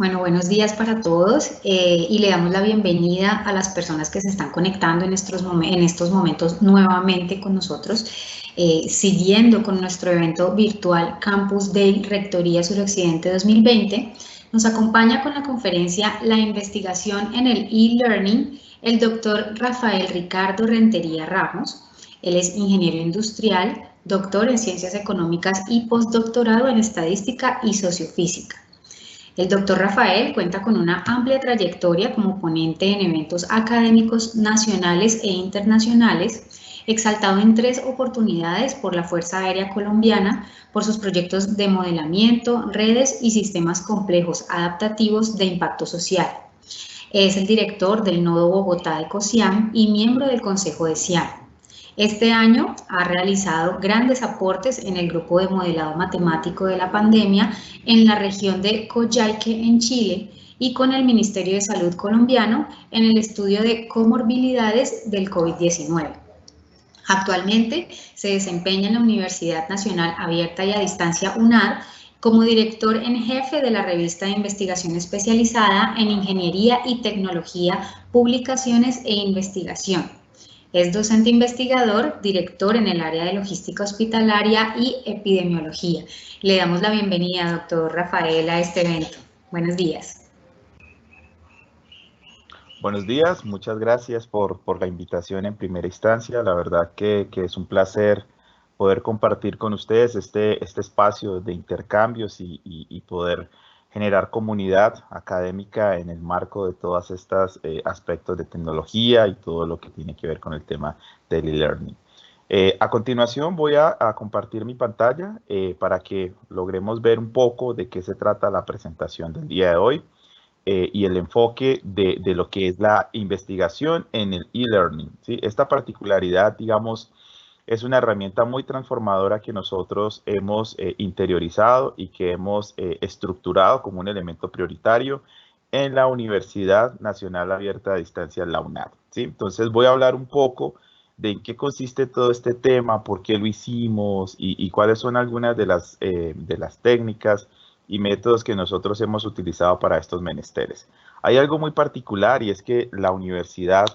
Bueno, buenos días para todos y le damos la bienvenida a las personas que se están conectando en estos momentos nuevamente con nosotros, siguiendo con nuestro evento virtual Campus Day Rectoría Suroccidente 2020. Nos acompaña con la conferencia La investigación en el e-learning el doctor Rafael Ricardo Rentería Ramos. Él es ingeniero industrial, doctor en ciencias económicas y postdoctorado en estadística y sociofísica. El doctor Rafael cuenta con una amplia trayectoria como ponente en eventos académicos nacionales e internacionales, exaltado en 3 oportunidades por la Fuerza Aérea Colombiana por sus proyectos de modelamiento, redes y sistemas complejos adaptativos de impacto social. Es el director del Nodo Bogotá de COSIAM y miembro del Consejo de SIAM. Este año ha realizado grandes aportes en el grupo de modelado matemático de la pandemia en la región de Coyhaique, en Chile, y con el Ministerio de Salud colombiano en el estudio de comorbilidades del COVID-19. Actualmente se desempeña en la Universidad Nacional Abierta y a Distancia UNAD como director en jefe de la revista de investigación especializada en Ingeniería y Tecnología, Publicaciones e Investigación. Es docente investigador, director en el área de logística hospitalaria y epidemiología. Le damos la bienvenida, doctor Rafael, a este evento. Buenos días. Buenos días, muchas gracias por la invitación en primera instancia. La verdad que es un placer poder compartir con ustedes este espacio de intercambios y poder generar comunidad académica en el marco de todos estos aspectos de tecnología y todo lo que tiene que ver con el tema del e-learning. A continuación voy a compartir mi pantalla para que logremos ver un poco de qué se trata la presentación del día de hoy. Y el enfoque de lo que es la investigación en el e-learning, ¿sí? Esta particularidad, digamos, es una herramienta muy transformadora que nosotros hemos interiorizado y que hemos estructurado como un elemento prioritario en la Universidad Nacional Abierta a Distancia, la UNAD, ¿sí? Entonces voy a hablar un poco de en qué consiste todo este tema, por qué lo hicimos y cuáles son algunas de las técnicas y métodos que nosotros hemos utilizado para estos menesteres. Hay algo muy particular y es que la universidad,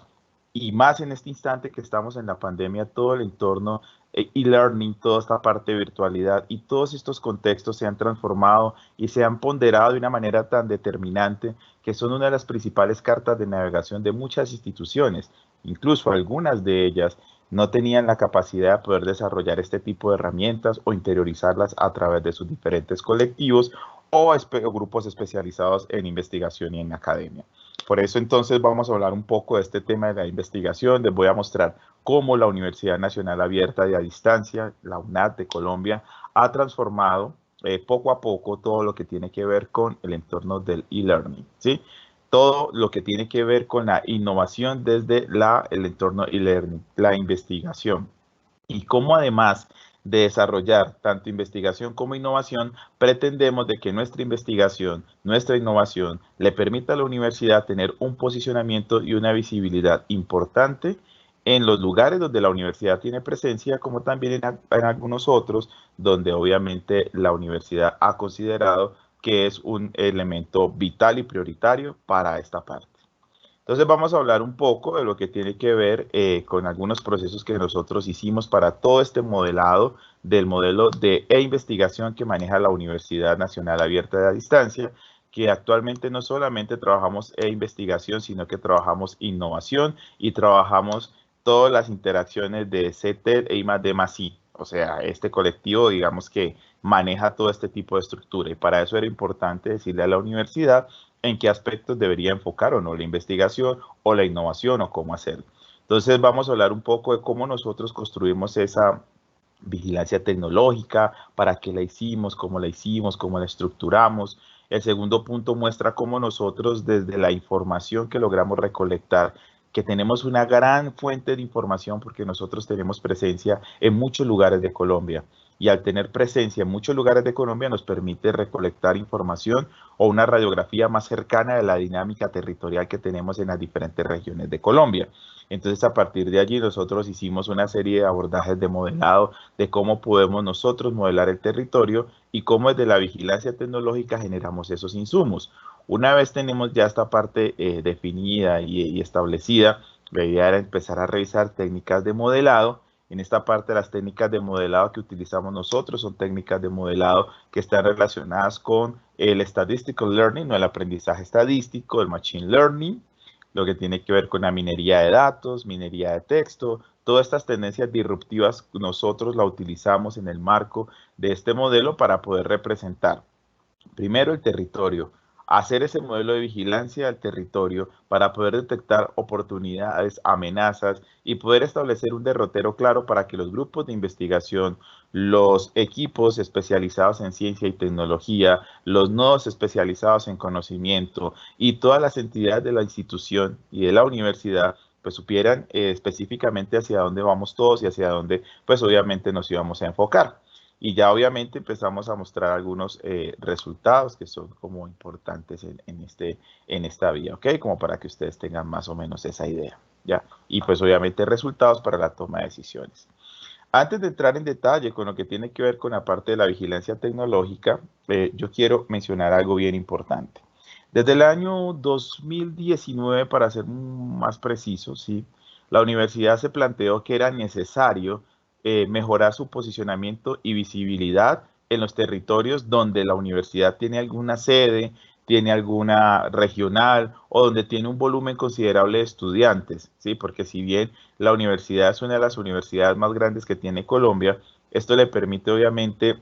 y más en este instante que estamos en la pandemia, todo el entorno e-learning, toda esta parte de virtualidad y todos estos contextos se han transformado y se han ponderado de una manera tan determinante que son una de las principales cartas de navegación de muchas instituciones. Incluso algunas de ellas no tenían la capacidad de poder desarrollar este tipo de herramientas o interiorizarlas a través de sus diferentes colectivos o grupos especializados en investigación y en academia. Por eso entonces vamos a hablar un poco de este tema de la investigación. Les voy a mostrar cómo la Universidad Nacional Abierta y a Distancia, la UNAD de Colombia, ha transformado poco a poco todo lo que tiene que ver con el entorno del e-learning, ¿sí? Todo lo que tiene que ver con la innovación desde el entorno e-learning, la investigación. Y cómo además de desarrollar tanto investigación como innovación, pretendemos de que nuestra investigación, nuestra innovación, le permita a la universidad tener un posicionamiento y una visibilidad importante en los lugares donde la universidad tiene presencia, como también en algunos otros donde obviamente la universidad ha considerado que es un elemento vital y prioritario para esta parte. Entonces vamos a hablar un poco de lo que tiene que ver con algunos procesos que nosotros hicimos para todo este modelado del modelo de investigación que maneja la Universidad Nacional Abierta de a Distancia, que actualmente no solamente trabajamos investigación, sino que trabajamos innovación y trabajamos todas las interacciones de CETEL e I+D+I. O sea, este colectivo, digamos que maneja todo este tipo de estructura y para eso era importante decirle a la universidad en qué aspectos debería enfocar o no la investigación o la innovación o cómo hacerlo. Entonces vamos a hablar un poco de cómo nosotros construimos esa vigilancia tecnológica, para qué la hicimos, cómo la estructuramos. El segundo punto muestra cómo nosotros desde la información que logramos recolectar, que tenemos una gran fuente de información porque nosotros tenemos presencia en muchos lugares de Colombia. Y al tener presencia en muchos lugares de Colombia nos permite recolectar información o una radiografía más cercana de la dinámica territorial que tenemos en las diferentes regiones de Colombia. Entonces, a partir de allí nosotros hicimos una serie de abordajes de modelado de cómo podemos nosotros modelar el territorio y cómo desde la vigilancia tecnológica generamos esos insumos. Una vez tenemos ya esta parte definida y establecida, la idea era empezar a revisar técnicas de modelado. En esta parte, las técnicas de modelado que utilizamos nosotros son técnicas de modelado que están relacionadas con el statistical learning, no el aprendizaje estadístico, el machine learning, lo que tiene que ver con la minería de datos, minería de texto. Todas estas tendencias disruptivas nosotros la utilizamos en el marco de este modelo para poder representar primero el territorio, hacer ese modelo de vigilancia del territorio para poder detectar oportunidades, amenazas y poder establecer un derrotero claro para que los grupos de investigación, los equipos especializados en ciencia y tecnología, los nodos especializados en conocimiento y todas las entidades de la institución y de la universidad pues supieran específicamente hacia dónde vamos todos y hacia dónde pues obviamente nos íbamos a enfocar. Y ya obviamente empezamos a mostrar algunos resultados que son como importantes en esta vía, ¿ok? Como para que ustedes tengan más o menos esa idea, ¿ya? Y pues obviamente resultados para la toma de decisiones. Antes de entrar en detalle con lo que tiene que ver con la parte de la vigilancia tecnológica, yo quiero mencionar algo bien importante. Desde el año 2019, para ser más preciso, ¿sí? La universidad se planteó que era necesario mejorar su posicionamiento y visibilidad en los territorios donde la universidad tiene alguna sede, tiene alguna regional o donde tiene un volumen considerable de estudiantes, ¿sí? Porque si bien la universidad es una de las universidades más grandes que tiene Colombia, esto le permite obviamente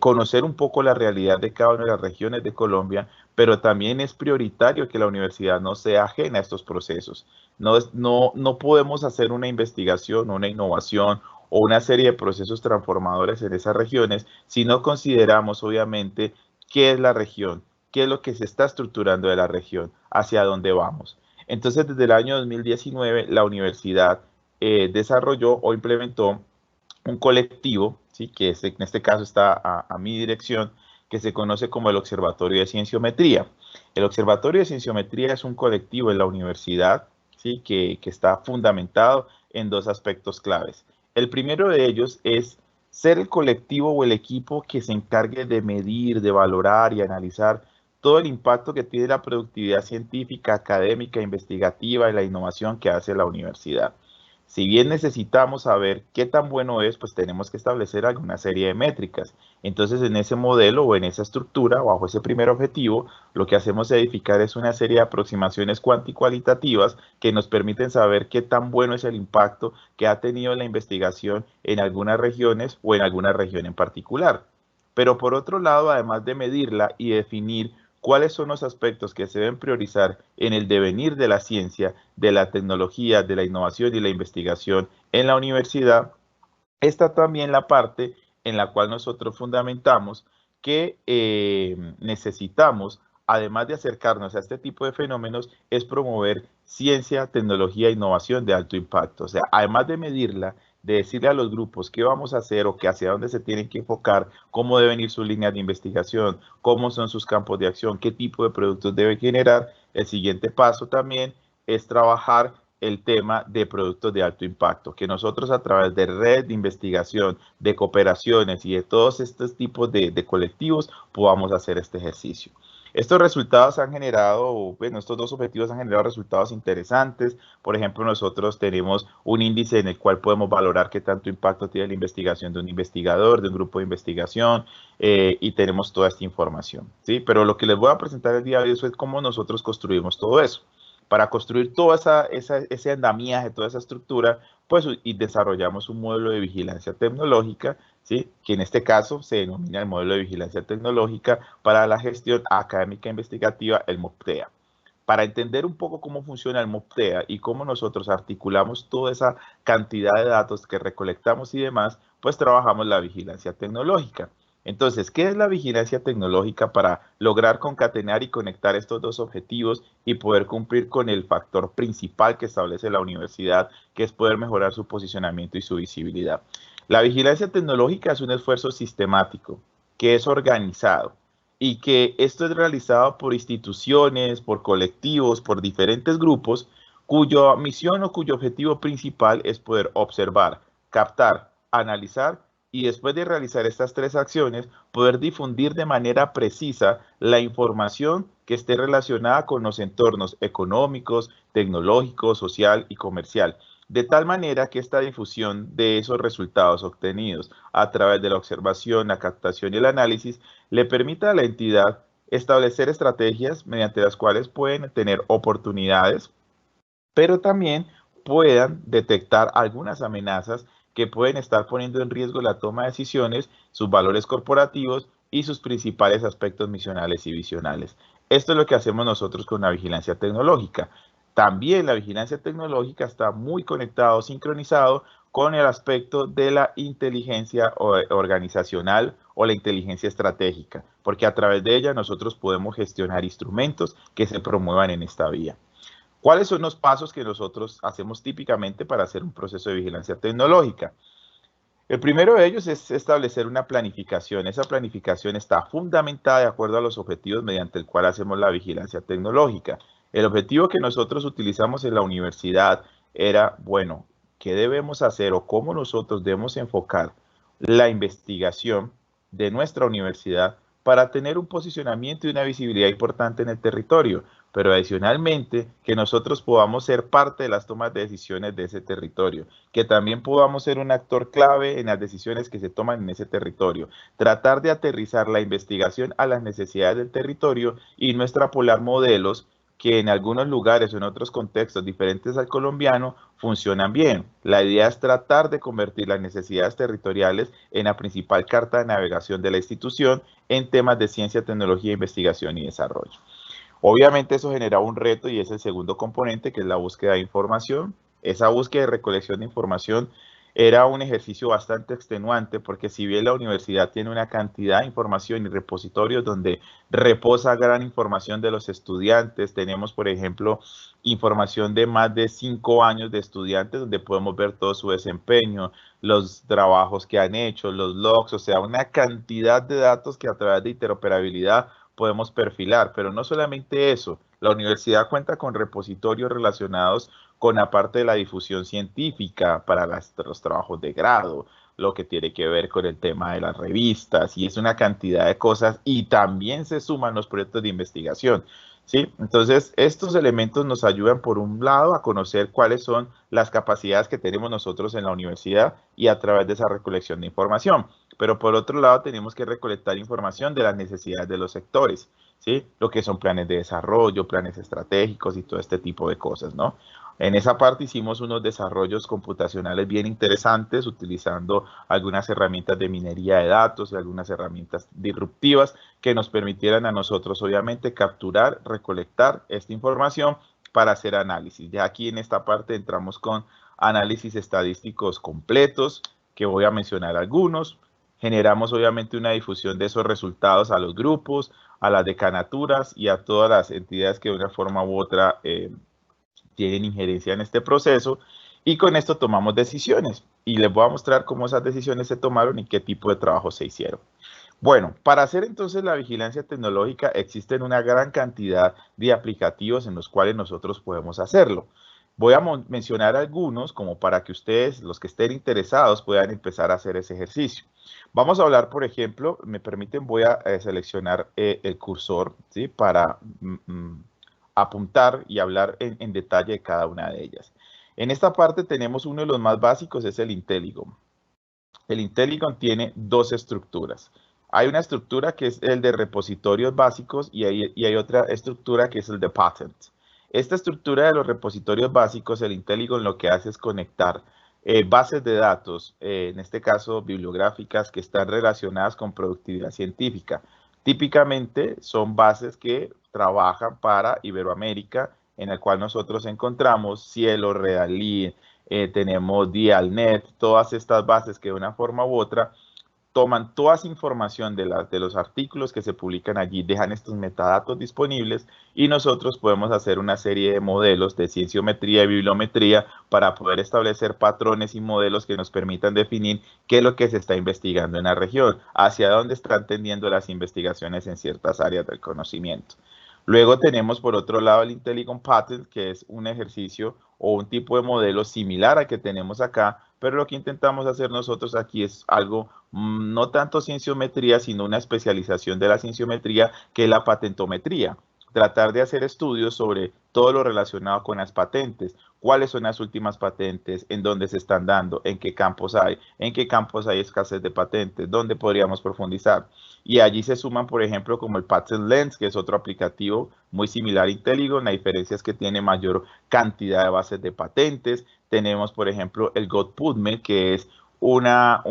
conocer un poco la realidad de cada una de las regiones de Colombia, pero también es prioritario que la universidad no sea ajena a estos procesos. No podemos hacer una investigación, una innovación o una serie de procesos transformadores en esas regiones si no consideramos, obviamente, qué es la región, qué es lo que se está estructurando de la región, hacia dónde vamos. Entonces, desde el año 2019, la universidad desarrolló o implementó un colectivo, ¿sí? Que en este caso está a mi dirección, que se conoce como el Observatorio de Cienciometría. El Observatorio de Cienciometría es un colectivo en la universidad, ¿sí? Que está fundamentado en dos aspectos claves. El primero de ellos es ser el colectivo o el equipo que se encargue de medir, de valorar y analizar todo el impacto que tiene la productividad científica, académica, investigativa y la innovación que hace la universidad. Si bien necesitamos saber qué tan bueno es, pues tenemos que establecer alguna serie de métricas. Entonces, en ese modelo o en esa estructura, bajo ese primer objetivo, lo que hacemos edificar es una serie de aproximaciones cuantitativas que nos permiten saber qué tan bueno es el impacto que ha tenido la investigación en algunas regiones o en alguna región en particular. Pero por otro lado, además de medirla y definir cuáles son los aspectos que se deben priorizar en el devenir de la ciencia, de la tecnología, de la innovación y la investigación en la universidad, está también la parte en la cual nosotros fundamentamos que necesitamos, además de acercarnos a este tipo de fenómenos, es promover ciencia, tecnología e innovación de alto impacto. O sea, además de medirla, de decirle a los grupos qué vamos a hacer o que hacia dónde se tienen que enfocar, cómo deben ir sus líneas de investigación, cómo son sus campos de acción, qué tipo de productos deben generar, el siguiente paso también es trabajar el tema de productos de alto impacto, que nosotros a través de red de investigación, de cooperaciones y de todos estos tipos de colectivos podamos hacer este ejercicio. Estos resultados han generado, bueno, estos dos objetivos han generado resultados interesantes. Por ejemplo, nosotros tenemos un índice en el cual podemos valorar qué tanto impacto tiene la investigación de un investigador, de un grupo de investigación, y tenemos toda esta información, ¿sí? Pero lo que les voy a presentar el día de hoy es cómo nosotros construimos todo eso. Para construir todo ese andamiaje, toda esa estructura, pues y desarrollamos un modelo de vigilancia tecnológica, ¿sí? Que en este caso se denomina el modelo de vigilancia tecnológica para la gestión académica e investigativa, el MOPTEA. Para entender un poco cómo funciona el MOPTEA y cómo nosotros articulamos toda esa cantidad de datos que recolectamos y demás, pues trabajamos la vigilancia tecnológica. Entonces, ¿qué es la vigilancia tecnológica para lograr concatenar y conectar estos dos objetivos y poder cumplir con el factor principal que establece la universidad, que es poder mejorar su posicionamiento y su visibilidad? La vigilancia tecnológica es un esfuerzo sistemático, que es organizado y que esto es realizado por instituciones, por colectivos, por diferentes grupos, cuya misión o cuyo objetivo principal es poder observar, captar, analizar y después de realizar estas 3 acciones, poder difundir de manera precisa la información que esté relacionada con los entornos económicos, tecnológicos, social y comercial, de tal manera que esta difusión de esos resultados obtenidos a través de la observación, la captación y el análisis le permita a la entidad establecer estrategias mediante las cuales pueden tener oportunidades, pero también puedan detectar algunas amenazas que pueden estar poniendo en riesgo la toma de decisiones, sus valores corporativos y sus principales aspectos misionales y visionales. Esto es lo que hacemos nosotros con la vigilancia tecnológica. También la vigilancia tecnológica está muy conectado, sincronizado con el aspecto de la inteligencia organizacional o la inteligencia estratégica, porque a través de ella nosotros podemos gestionar instrumentos que se promuevan en esta vía. ¿Cuáles son los pasos que nosotros hacemos típicamente para hacer un proceso de vigilancia tecnológica? El primero de ellos es establecer una planificación. Esa planificación está fundamentada de acuerdo a los objetivos mediante el cual hacemos la vigilancia tecnológica. El objetivo que nosotros utilizamos en la universidad era, bueno, ¿qué debemos hacer o cómo nosotros debemos enfocar la investigación de nuestra universidad para tener un posicionamiento y una visibilidad importante en el territorio? Pero adicionalmente, que nosotros podamos ser parte de las tomas de decisiones de ese territorio, que también podamos ser un actor clave en las decisiones que se toman en ese territorio, tratar de aterrizar la investigación a las necesidades del territorio y no extrapolar modelos que en algunos lugares o en otros contextos diferentes al colombiano funcionan bien. La idea es tratar de convertir las necesidades territoriales en la principal carta de navegación de la institución en temas de ciencia, tecnología, investigación y desarrollo. Obviamente eso genera un reto y es el segundo componente, que es la búsqueda de información. Esa búsqueda y recolección de información era un ejercicio bastante extenuante porque si bien la universidad tiene una cantidad de información y repositorios donde reposa gran información de los estudiantes, tenemos por ejemplo información de más de 5 años de estudiantes donde podemos ver todo su desempeño, los trabajos que han hecho, los logs, o sea, una cantidad de datos que a través de interoperabilidad podemos perfilar, pero no solamente eso, la universidad cuenta con repositorios relacionados con la parte de la difusión científica para los trabajos de grado, lo que tiene que ver con el tema de las revistas, y es una cantidad de cosas, y también se suman los proyectos de investigación, ¿sí? Entonces, estos elementos nos ayudan, por un lado, a conocer cuáles son las capacidades que tenemos nosotros en la universidad y a través de esa recolección de información. Pero por otro lado, tenemos que recolectar información de las necesidades de los sectores, ¿sí? Lo que son planes de desarrollo, planes estratégicos y todo este tipo de cosas, ¿no? En esa parte hicimos unos desarrollos computacionales bien interesantes utilizando algunas herramientas de minería de datos y algunas herramientas disruptivas que nos permitieran a nosotros, obviamente, capturar, recolectar esta información para hacer análisis. Ya aquí en esta parte entramos con análisis estadísticos completos, que voy a mencionar algunos. Generamos obviamente una difusión de esos resultados a los grupos, a las decanaturas y a todas las entidades que de una forma u otra tienen injerencia en este proceso, y con esto tomamos decisiones y les voy a mostrar cómo esas decisiones se tomaron y qué tipo de trabajo se hicieron. Bueno, para hacer entonces la vigilancia tecnológica existen una gran cantidad de aplicativos en los cuales nosotros podemos hacerlo. Voy a mencionar algunos como para que ustedes, los que estén interesados, puedan empezar a hacer ese ejercicio. Vamos a hablar, por ejemplo, me permiten, voy a seleccionar el cursor, ¿sí? Para apuntar y hablar en detalle de cada una de ellas. En esta parte tenemos uno de los más básicos, es el IntelliGom. El IntelliGom tiene dos estructuras. Hay una estructura que es el de repositorios básicos y hay otra estructura que es el de patents. Esta estructura de los repositorios básicos, el IntelliGom lo que hace es conectar bases de datos, en este caso bibliográficas, que están relacionadas con productividad científica. Típicamente son bases que trabajan para Iberoamérica, en el cual nosotros encontramos Cielo, Redalí, tenemos Dialnet, todas estas bases que de una forma u otra toman toda esa información de los artículos que se publican allí, dejan estos metadatos disponibles y nosotros podemos hacer una serie de modelos de cienciometría y bibliometría para poder establecer patrones y modelos que nos permitan definir qué es lo que se está investigando en la región, hacia dónde están tendiendo las investigaciones en ciertas áreas del conocimiento. Luego tenemos por otro lado el IntelliGom Patent, que es un ejercicio o un tipo de modelo similar al que tenemos acá, pero lo que intentamos hacer nosotros aquí es algo no tanto cienciometría, sino una especialización de la cienciometría, que es la patentometría. Tratar de hacer estudios sobre todo lo relacionado con las patentes, cuáles son las últimas patentes, en dónde se están dando, en qué campos hay escasez de patentes, dónde podríamos profundizar. Y allí se suman, por ejemplo, como el Patent Lens, que es otro aplicativo muy similar a Intelligon. La diferencia es que tiene mayor cantidad de bases de patentes. Tenemos, por ejemplo, el GoPubmed, que es una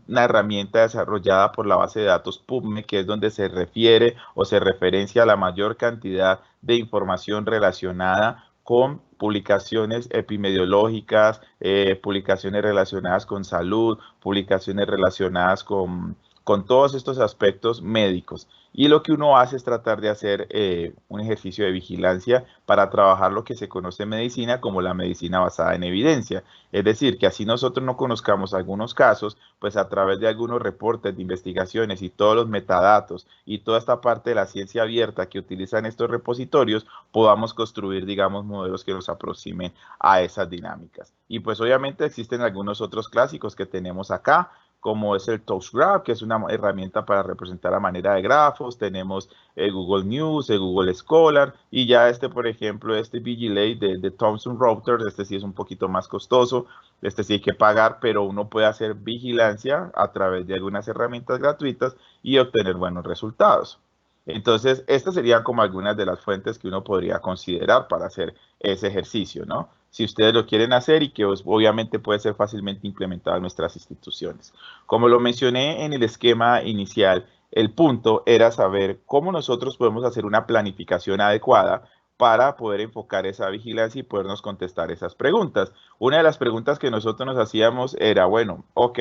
herramienta desarrollada por la base de datos PubMed, que es donde se refiere o se referencia a la mayor cantidad de información relacionada con publicaciones epidemiológicas, publicaciones relacionadas con salud, publicaciones relacionadas con todos estos aspectos médicos. Y lo que uno hace es tratar de hacer un ejercicio de vigilancia para trabajar lo que se conoce en medicina como la medicina basada en evidencia. Es decir, que así nosotros no conozcamos algunos casos, pues a través de algunos reportes de investigaciones y todos los metadatos y toda esta parte de la ciencia abierta que utilizan estos repositorios, podamos construir, digamos, modelos que nos aproximen a esas dinámicas. Y pues obviamente existen algunos otros clásicos que tenemos acá, como es el TouchGraph, que es una herramienta para representar a manera de grafos. Tenemos Google News, Google Scholar, y ya por ejemplo, Vigilate de Thomson Reuters, sí es un poquito más costoso, sí hay que pagar, pero uno puede hacer vigilancia a través de algunas herramientas gratuitas y obtener buenos resultados. Entonces, estas serían como algunas de las fuentes que uno podría considerar para hacer ese ejercicio, ¿no? Si ustedes lo quieren hacer y que obviamente puede ser fácilmente implementado en nuestras instituciones. Como lo mencioné en el esquema inicial, el punto era saber cómo nosotros podemos hacer una planificación adecuada para poder enfocar esa vigilancia y podernos contestar esas preguntas. Una de las preguntas que nosotros nos hacíamos era, bueno, ok,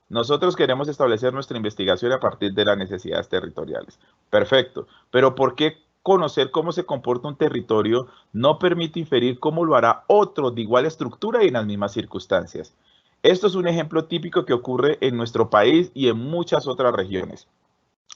nosotros queremos establecer nuestra investigación a partir de las necesidades territoriales. Perfecto, pero ¿por qué conocer cómo se comporta un territorio no permite inferir cómo lo hará otro de igual estructura y en las mismas circunstancias? Esto es un ejemplo típico que ocurre en nuestro país y en muchas otras regiones,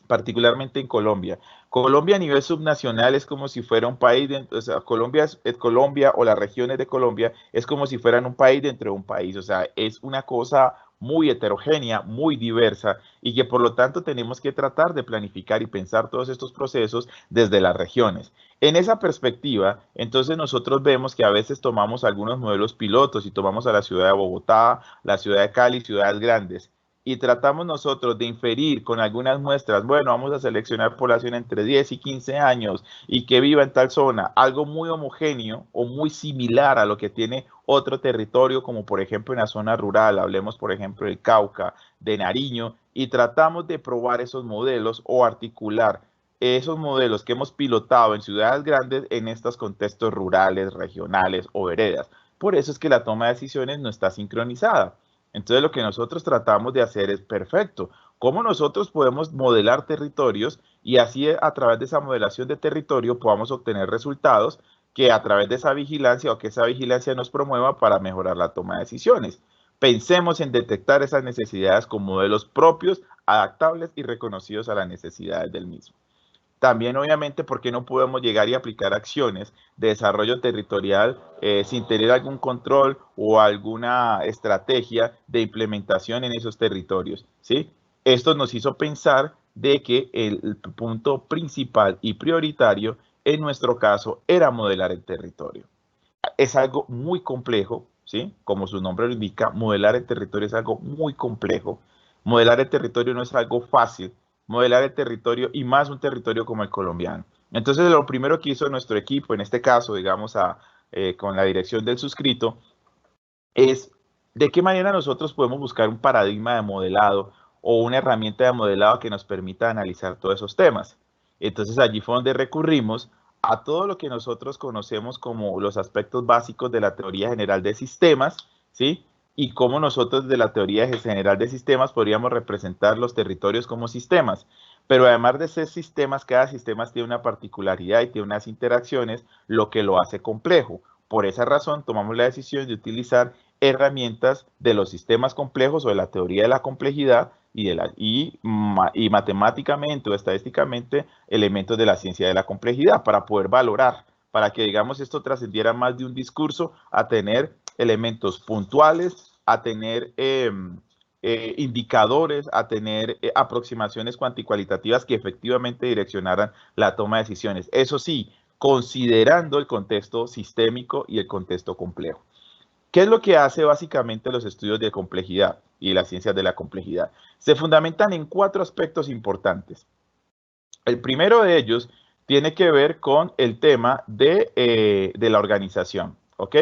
particularmente en Colombia. Colombia a nivel subnacional es como si fuera un país, o sea, Colombia o las regiones de Colombia es como si fueran un país dentro de un país, o sea, es una cosa muy heterogénea, muy diversa, y que por lo tanto tenemos que tratar de planificar y pensar todos estos procesos desde las regiones. En esa perspectiva, entonces nosotros vemos que a veces tomamos algunos modelos pilotos y tomamos a la ciudad de Bogotá, la ciudad de Cali, ciudades grandes, y tratamos nosotros de inferir con algunas muestras, bueno, vamos a seleccionar población entre 10 y 15 años y que viva en tal zona, algo muy homogéneo o muy similar a lo que tiene otro territorio, como por ejemplo en la zona rural, hablemos por ejemplo del Cauca, de Nariño, y tratamos de probar esos modelos o articular esos modelos que hemos pilotado en ciudades grandes en estos contextos rurales, regionales o veredas. Por eso es que la toma de decisiones no está sincronizada. Entonces lo que nosotros tratamos de hacer es perfecto. ¿Cómo nosotros podemos modelar territorios y así a través de esa modelación de territorio podamos obtener resultados que a través de esa vigilancia o que esa vigilancia nos promueva para mejorar la toma de decisiones? Pensemos en detectar esas necesidades con modelos propios, adaptables y reconocidos a las necesidades del mismo. También, obviamente, ¿por qué no podemos llegar y aplicar acciones de desarrollo territorial sin tener algún control o alguna estrategia de implementación en esos territorios? ¿Sí? Esto nos hizo pensar de que el punto principal y prioritario en nuestro caso era modelar el territorio. Es algo muy complejo, ¿sí? Como su nombre lo indica, modelar el territorio es algo muy complejo. Modelar el territorio no es algo fácil. Modelar el territorio y más un territorio como el colombiano. Entonces, lo primero que hizo nuestro equipo, en este caso, digamos, con la dirección del suscrito, es de qué manera nosotros podemos buscar un paradigma de modelado o una herramienta de modelado que nos permita analizar todos esos temas. Entonces, allí fue donde recurrimos a todo lo que nosotros conocemos como los aspectos básicos de la teoría general de sistemas, ¿sí? Y cómo nosotros de la teoría general de sistemas podríamos representar los territorios como sistemas. Pero además de ser sistemas, cada sistema tiene una particularidad y tiene unas interacciones, lo que lo hace complejo. Por esa razón, tomamos la decisión de utilizar herramientas de los sistemas complejos o de la teoría de la complejidad y matemáticamente o estadísticamente elementos de la ciencia de la complejidad para poder valorar, para que, digamos, esto trascendiera más de un discurso a tener elementos puntuales, a tener indicadores, a tener aproximaciones cuantitativas que efectivamente direccionaran la toma de decisiones. Eso sí, considerando el contexto sistémico y el contexto complejo. ¿Qué es lo que hace básicamente los estudios de complejidad y las ciencias de la complejidad? Se fundamentan en 4 aspectos importantes. El primero de ellos tiene que ver con el tema de la organización, ¿ok?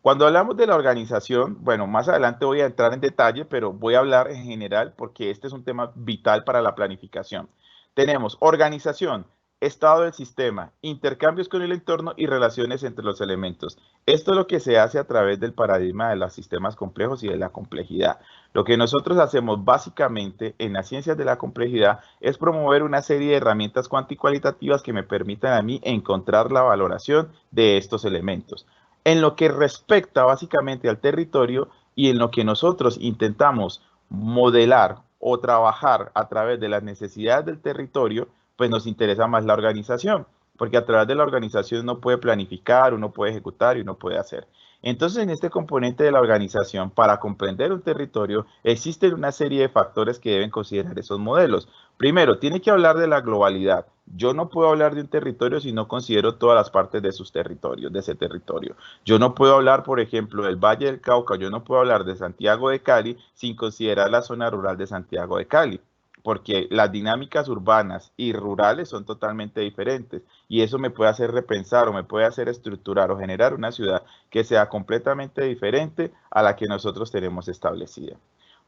Cuando hablamos de la organización, bueno, más adelante voy a entrar en detalle, pero voy a hablar en general porque este es un tema vital para la planificación. Tenemos organización, estado del sistema, intercambios con el entorno y relaciones entre los elementos. Esto es lo que se hace a través del paradigma de los sistemas complejos y de la complejidad. Lo que nosotros hacemos básicamente en las ciencias de la complejidad es promover una serie de herramientas cuantitativas que me permitan a mí encontrar la valoración de estos elementos. En lo que respecta básicamente al territorio y en lo que nosotros intentamos modelar o trabajar a través de las necesidades del territorio, pues nos interesa más la organización, porque a través de la organización uno puede planificar, uno puede ejecutar y uno puede hacer. Entonces, en este componente de la organización, para comprender un territorio, existen una serie de factores que deben considerar esos modelos. Primero, tiene que hablar de la globalidad. Yo no puedo hablar de un territorio si no considero todas las partes de sus territorios, de ese territorio. Yo no puedo hablar, por ejemplo, del Valle del Cauca, yo no puedo hablar de Santiago de Cali sin considerar la zona rural de Santiago de Cali, porque las dinámicas urbanas y rurales son totalmente diferentes y eso me puede hacer repensar o me puede hacer estructurar o generar una ciudad que sea completamente diferente a la que nosotros tenemos establecida.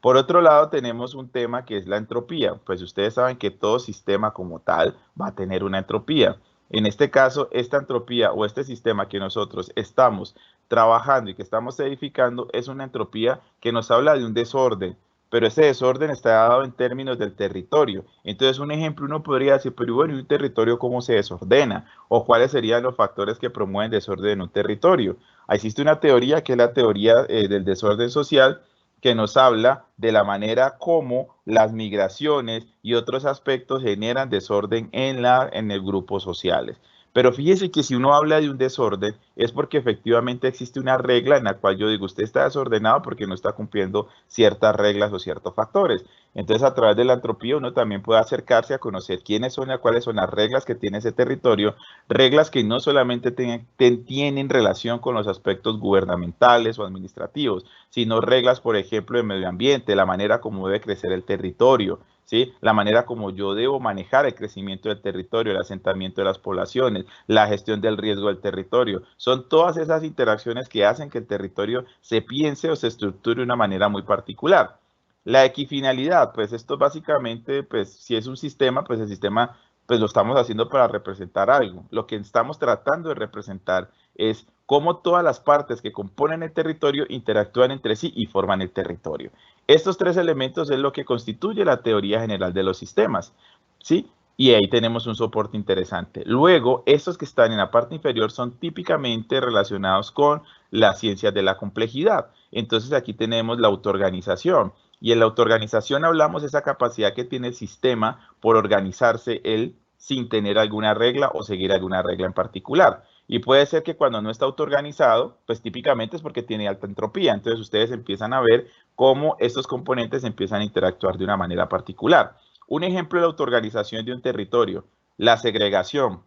Por otro lado, tenemos un tema que es la entropía. Pues ustedes saben que todo sistema como tal va a tener una entropía. En este caso, esta entropía o este sistema que nosotros estamos trabajando y que estamos edificando es una entropía que nos habla de un desorden, pero ese desorden está dado en términos del territorio. Entonces, un ejemplo, uno podría decir, pero bueno, ¿y un territorio cómo se desordena? ¿O cuáles serían los factores que promueven desorden en un territorio? Existe una teoría que es la teoría del desorden social, que nos habla de la manera como las migraciones y otros aspectos generan desorden en el grupo sociales. Pero fíjese que si uno habla de un desorden es porque efectivamente existe una regla en la cual yo digo, usted está desordenado porque no está cumpliendo ciertas reglas o ciertos factores. Entonces, a través de la entropía uno también puede acercarse a conocer quiénes son y cuáles son las reglas que tiene ese territorio, reglas que no solamente tienen relación con los aspectos gubernamentales o administrativos, sino reglas, por ejemplo, de medio ambiente, la manera como debe crecer el territorio, ¿sí? La manera como yo debo manejar el crecimiento del territorio, el asentamiento de las poblaciones, la gestión del riesgo del territorio. Son todas esas interacciones que hacen que el territorio se piense o se estructure de una manera muy particular. La equifinalidad, pues esto básicamente, pues si es un sistema, pues el sistema pues lo estamos haciendo para representar algo. Lo que estamos tratando de representar es cómo todas las partes que componen el territorio interactúan entre sí y forman el territorio. Estos 3 elementos es lo que constituye la teoría general de los sistemas, ¿sí? Y ahí tenemos un soporte interesante. Luego, estos que están en la parte inferior son típicamente relacionados con las ciencias de la complejidad. Entonces, aquí tenemos la autoorganización. Y en la autoorganización hablamos de esa capacidad que tiene el sistema por organizarse él sin tener alguna regla o seguir alguna regla en particular. Y puede ser que cuando no está autoorganizado, pues típicamente es porque tiene alta entropía. Entonces ustedes empiezan a ver cómo estos componentes empiezan a interactuar de una manera particular. Un ejemplo de la autoorganización de un territorio, la segregación.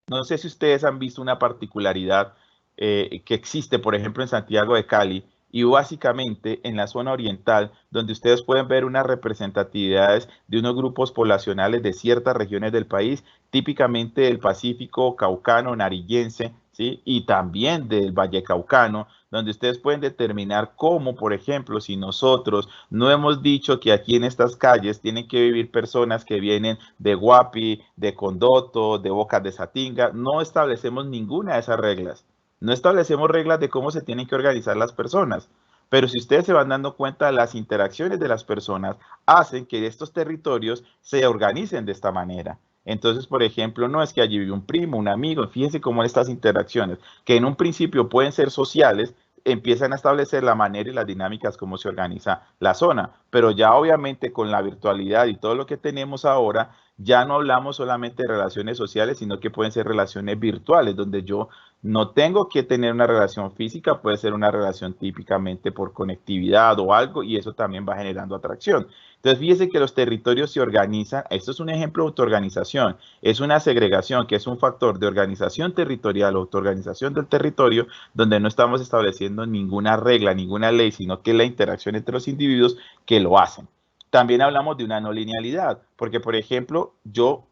No sé si ustedes han visto una particularidad que existe, por ejemplo, en Santiago de Cali y básicamente en la zona oriental, donde ustedes pueden ver unas representatividades de unos grupos poblacionales de ciertas regiones del país, típicamente del Pacífico, caucano, narillense, ¿sí? Y también del Valle Caucano, donde ustedes pueden determinar cómo, por ejemplo, si nosotros no hemos dicho que aquí en estas calles tienen que vivir personas que vienen de Guapi, de Condoto, de Bocas de Satinga, no establecemos ninguna de esas reglas. No establecemos reglas de cómo se tienen que organizar las personas. Pero si ustedes se van dando cuenta, las interacciones de las personas hacen que estos territorios se organicen de esta manera. Entonces, por ejemplo, no es que allí vive un primo, un amigo, fíjense cómo estas interacciones, que en un principio pueden ser sociales, empiezan a establecer la manera y las dinámicas cómo se organiza la zona. Pero ya obviamente con la virtualidad y todo lo que tenemos ahora, ya no hablamos solamente de relaciones sociales, sino que pueden ser relaciones virtuales, donde yo no tengo que tener una relación física, puede ser una relación típicamente por conectividad o algo, y eso también va generando atracción. Entonces, fíjese que los territorios se organizan, esto es un ejemplo de autoorganización, es una segregación, que es un factor de organización territorial o autoorganización del territorio, donde no estamos estableciendo ninguna regla, ninguna ley, sino que la interacción entre los individuos que lo hacen. También hablamos de una no linealidad, porque por ejemplo, yo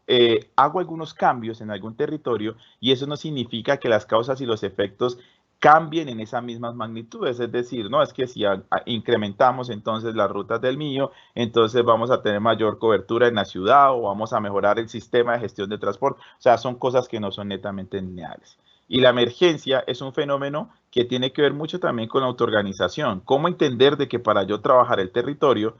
hago algunos cambios en algún territorio y eso no significa que las causas y los efectos cambien en esas mismas magnitudes, es decir, no es que si incrementamos entonces las rutas del mío, entonces vamos a tener mayor cobertura en la ciudad o vamos a mejorar el sistema de gestión de transporte, o sea, son cosas que no son netamente lineales. Y la emergencia es un fenómeno que tiene que ver mucho también con la autoorganización, cómo entender de que para yo trabajar el territorio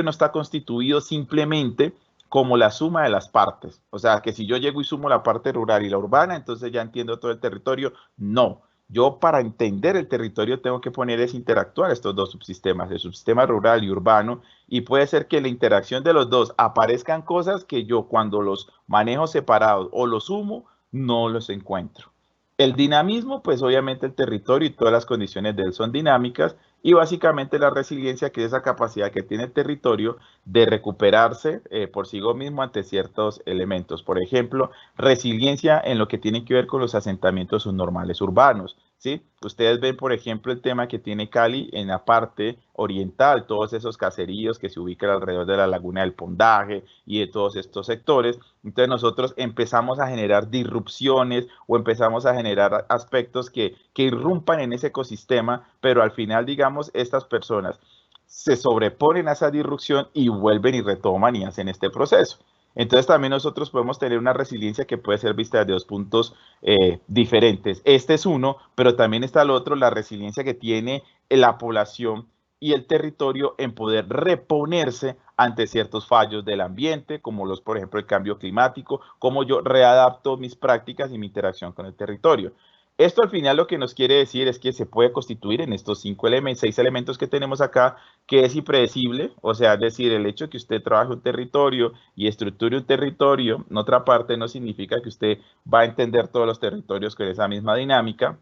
no está constituido simplemente como la suma de las partes. O sea, que si yo llego y sumo la parte rural y la urbana, entonces ya entiendo todo el territorio. No. Yo para entender el territorio tengo que poner es interactuar estos dos subsistemas, el subsistema rural y urbano, y puede ser que la interacción de los dos aparezcan cosas que yo cuando los manejo separados o los sumo, no los encuentro. El dinamismo, pues obviamente el territorio y todas las condiciones de él son dinámicas y básicamente la resiliencia, que es esa capacidad que tiene el territorio de recuperarse por sí mismo ante ciertos elementos. Por ejemplo, resiliencia en lo que tiene que ver con los asentamientos subnormales urbanos. ¿Sí? Ustedes ven, por ejemplo, el tema que tiene Cali en la parte oriental, todos esos caseríos que se ubican alrededor de la laguna del Pondaje y de todos estos sectores. Entonces nosotros empezamos a generar disrupciones o empezamos a generar aspectos que irrumpan en ese ecosistema, pero al final, digamos, estas personas se sobreponen a esa disrupción y vuelven y retoman y hacen este proceso. Entonces también nosotros podemos tener una resiliencia que puede ser vista desde dos puntos diferentes. Este es uno, pero también está el otro, la resiliencia que tiene la población y el territorio en poder reponerse ante ciertos fallos del ambiente, como los, por ejemplo, el cambio climático, cómo yo readapto mis prácticas y mi interacción con el territorio. Esto al final lo que nos quiere decir es que se puede constituir en estos 6 elementos que tenemos acá, que es impredecible, o sea, es decir, el hecho de que usted trabaje un territorio y estructure un territorio, en otra parte no significa que usted va a entender todos los territorios con esa misma dinámica.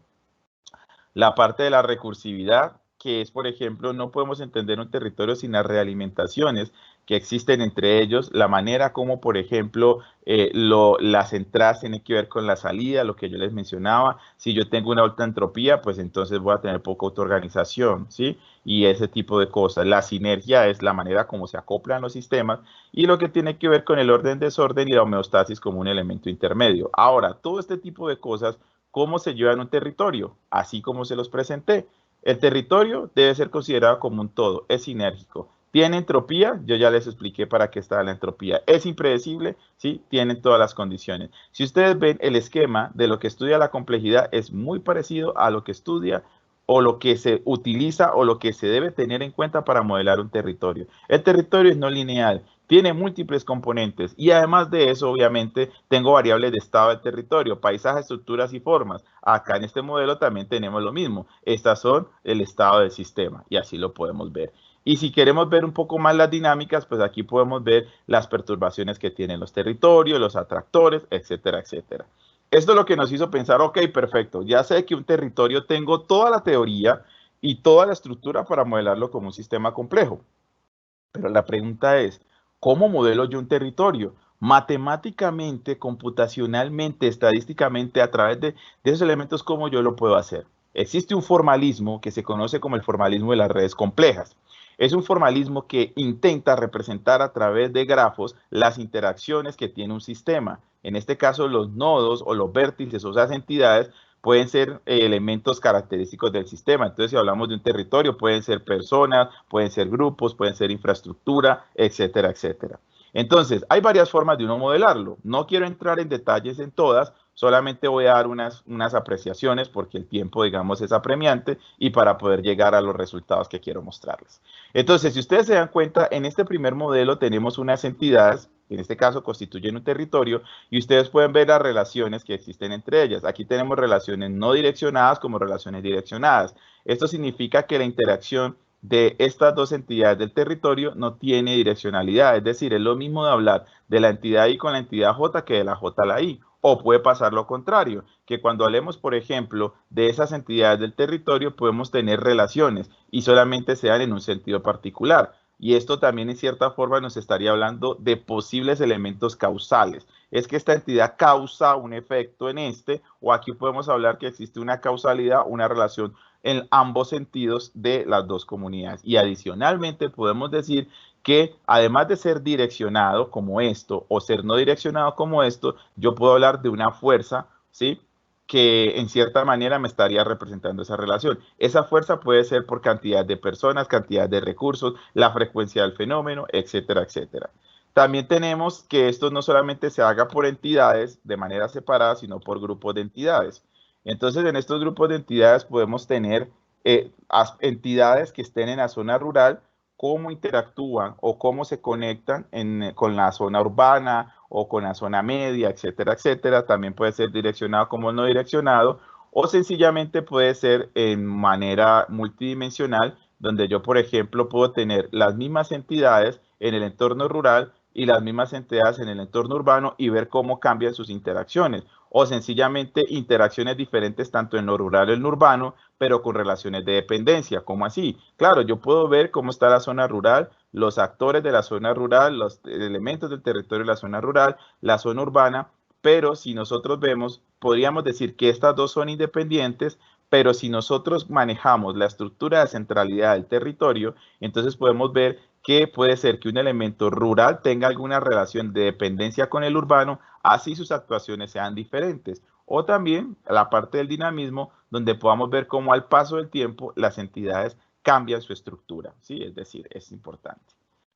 La parte de la recursividad, que es, por ejemplo, no podemos entender un territorio sin las realimentaciones que existen entre ellos, la manera como, por ejemplo, las entradas tienen que ver con la salida, lo que yo les mencionaba. Si yo tengo una alta entropía, pues entonces voy a tener poca autoorganización, ¿sí? Y ese tipo de cosas. La sinergia es la manera como se acoplan los sistemas y lo que tiene que ver con el orden-desorden y la homeostasis como un elemento intermedio. Ahora, todo este tipo de cosas, ¿cómo se lleva en un territorio? Así como se los presenté. El territorio debe ser considerado como un todo, es sinérgico. ¿Tiene entropía? Yo ya les expliqué para qué está la entropía. ¿Es impredecible? Sí, tienen todas las condiciones. Si ustedes ven el esquema de lo que estudia la complejidad, es muy parecido a lo que estudia o lo que se utiliza o lo que se debe tener en cuenta para modelar un territorio. El territorio es no lineal, tiene múltiples componentes y además de eso, obviamente, tengo variables de estado del territorio, paisajes, estructuras y formas. Acá en este modelo también tenemos lo mismo. Estas son el estado del sistema y así lo podemos ver. Y si queremos ver un poco más las dinámicas, pues aquí podemos ver las perturbaciones que tienen los territorios, los atractores, etcétera, etcétera. Esto es lo que nos hizo pensar, ok, perfecto, ya sé que un territorio tengo toda la teoría y toda la estructura para modelarlo como un sistema complejo. Pero la pregunta es, ¿cómo modelo yo un territorio? Matemáticamente, computacionalmente, estadísticamente, a través de esos elementos, ¿cómo yo lo puedo hacer? Existe un formalismo que se conoce como el formalismo de las redes complejas. Es un formalismo que intenta representar a través de grafos las interacciones que tiene un sistema. En este caso, los nodos o los vértices o esas entidades pueden ser elementos característicos del sistema. Entonces, si hablamos de un territorio, pueden ser personas, pueden ser grupos, pueden ser infraestructura, etcétera, etcétera. Entonces, hay varias formas de uno modelarlo. No quiero entrar en detalles en todas, solamente voy a dar unas apreciaciones porque el tiempo, digamos, es apremiante y para poder llegar a los resultados que quiero mostrarles. Entonces, si ustedes se dan cuenta, en este primer modelo tenemos unas entidades, que en este caso constituyen un territorio, y ustedes pueden ver las relaciones que existen entre ellas. Aquí tenemos relaciones no direccionadas como relaciones direccionadas. Esto significa que la interacción de estas dos entidades del territorio no tiene direccionalidad, es decir, es lo mismo de hablar de la entidad I con la entidad J que de la J a la I. O puede pasar lo contrario, que cuando hablemos, por ejemplo, de esas entidades del territorio, podemos tener relaciones y solamente sean en un sentido particular. Y esto también en cierta forma nos estaría hablando de posibles elementos causales. Es que esta entidad causa un efecto en este, o aquí podemos hablar que existe una causalidad, una relación en ambos sentidos de las dos comunidades. Y adicionalmente podemos decir que además de ser direccionado como esto o ser no direccionado como esto, yo puedo hablar de una fuerza, ¿sí?, que en cierta manera me estaría representando esa relación. Esa fuerza puede ser por cantidad de personas, cantidad de recursos, la frecuencia del fenómeno, etcétera, etcétera. También tenemos que esto no solamente se haga por entidades de manera separada, sino por grupos de entidades. Entonces, en estos grupos de entidades podemos tener entidades que estén en la zona rural, cómo interactúan o cómo se conectan con la zona urbana o con la zona media, etcétera, etcétera. También puede ser direccionado como no direccionado, o sencillamente puede ser en manera multidimensional, donde yo, por ejemplo, puedo tener las mismas entidades en el entorno rural y las mismas entidades en el entorno urbano y ver cómo cambian sus interacciones, o sencillamente interacciones diferentes tanto en lo rural y en lo urbano, pero con relaciones de dependencia. ¿Cómo así? Claro, yo puedo ver cómo está la zona rural, los actores de la zona rural, los elementos del territorio de la zona rural, la zona urbana, pero si nosotros vemos, podríamos decir que estas dos son independientes, pero si nosotros manejamos la estructura de centralidad del territorio, entonces podemos ver que puede ser que un elemento rural tenga alguna relación de dependencia con el urbano, así sus actuaciones sean diferentes. O también la parte del dinamismo, donde podamos ver cómo al paso del tiempo las entidades cambian su estructura, ¿sí? Es decir, es importante.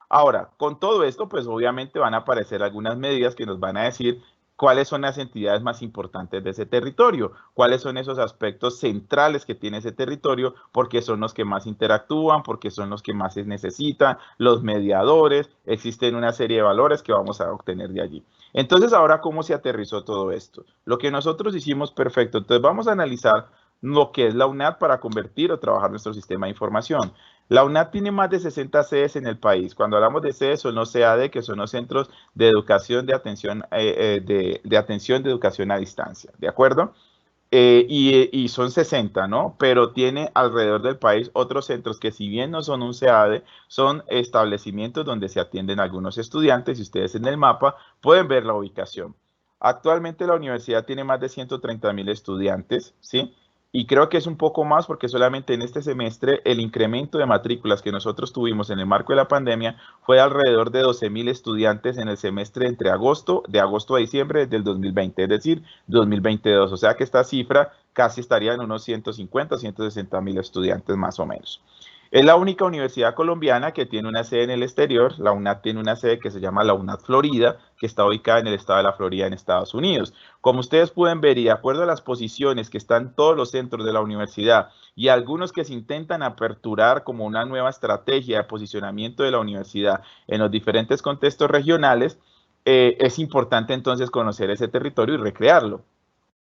Ahora, con todo esto, pues obviamente van a aparecer algunas medidas que nos van a decir cuáles son las entidades más importantes de ese territorio, cuáles son esos aspectos centrales que tiene ese territorio, porque son los que más interactúan, porque son los que más se necesitan, los mediadores, existen una serie de valores que vamos a obtener de allí. Entonces, ahora, ¿cómo se aterrizó todo esto? Lo que nosotros hicimos perfecto. Entonces, vamos a analizar lo que es la UNAD para convertir o trabajar nuestro sistema de información. La UNAD tiene más de 60 sedes en el país. Cuando hablamos de sedes, son los CAD, que son los Centros de Educación de Atención, atención de Educación a Distancia, ¿de acuerdo? Y son 60, ¿no? Pero tiene alrededor del país otros centros que, si bien no son un CAD, son establecimientos donde se atienden algunos estudiantes, y ustedes en el mapa pueden ver la ubicación. Actualmente la universidad tiene más de 130,000 estudiantes, ¿sí? Y creo que es un poco más porque solamente en este semestre el incremento de matrículas que nosotros tuvimos en el marco de la pandemia fue alrededor de 12,000 estudiantes en el semestre de agosto a diciembre del 2020, es decir, 2022. O sea que esta cifra casi estaría en unos 150, 160,000 estudiantes más o menos. Es la única universidad colombiana que tiene una sede en el exterior. La UNAD tiene una sede que se llama la UNAD Florida, que está ubicada en el estado de la Florida, en Estados Unidos. Como ustedes pueden ver, y de acuerdo a las posiciones que están todos los centros de la universidad y algunos que se intentan aperturar como una nueva estrategia de posicionamiento de la universidad en los diferentes contextos regionales, es importante entonces conocer ese territorio y recrearlo.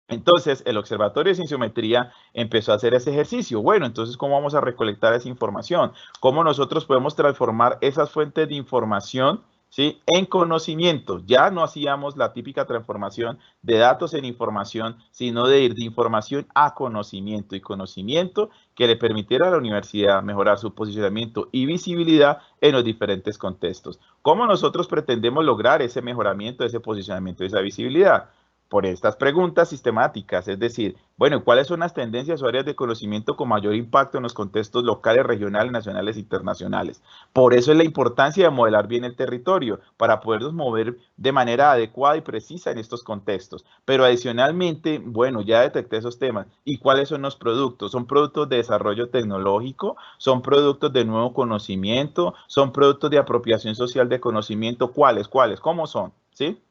Entonces, el Observatorio de Cienciometría empezó a hacer ese ejercicio. Bueno, entonces, ¿cómo vamos a recolectar esa información? ¿Cómo nosotros podemos transformar esas fuentes de información, ¿sí?, en conocimiento? Ya no hacíamos la típica transformación de datos en información, sino de ir de información a conocimiento, y conocimiento que le permitiera a la universidad mejorar su posicionamiento y visibilidad en los diferentes contextos. ¿Cómo nosotros pretendemos lograr ese mejoramiento, ese posicionamiento y esa visibilidad? Por estas preguntas sistemáticas, es decir, bueno, ¿cuáles son las tendencias o áreas de conocimiento con mayor impacto en los contextos locales, regionales, nacionales e internacionales? Por eso es la importancia de modelar bien el territorio, para podernos mover de manera adecuada y precisa en estos contextos. Pero adicionalmente, bueno, ya detecté esos temas. ¿Y cuáles son los productos? ¿Son productos de desarrollo tecnológico? ¿Son productos de nuevo conocimiento? ¿Son productos de apropiación social de conocimiento? ¿Cuáles? ¿Cómo son? ¿Sí?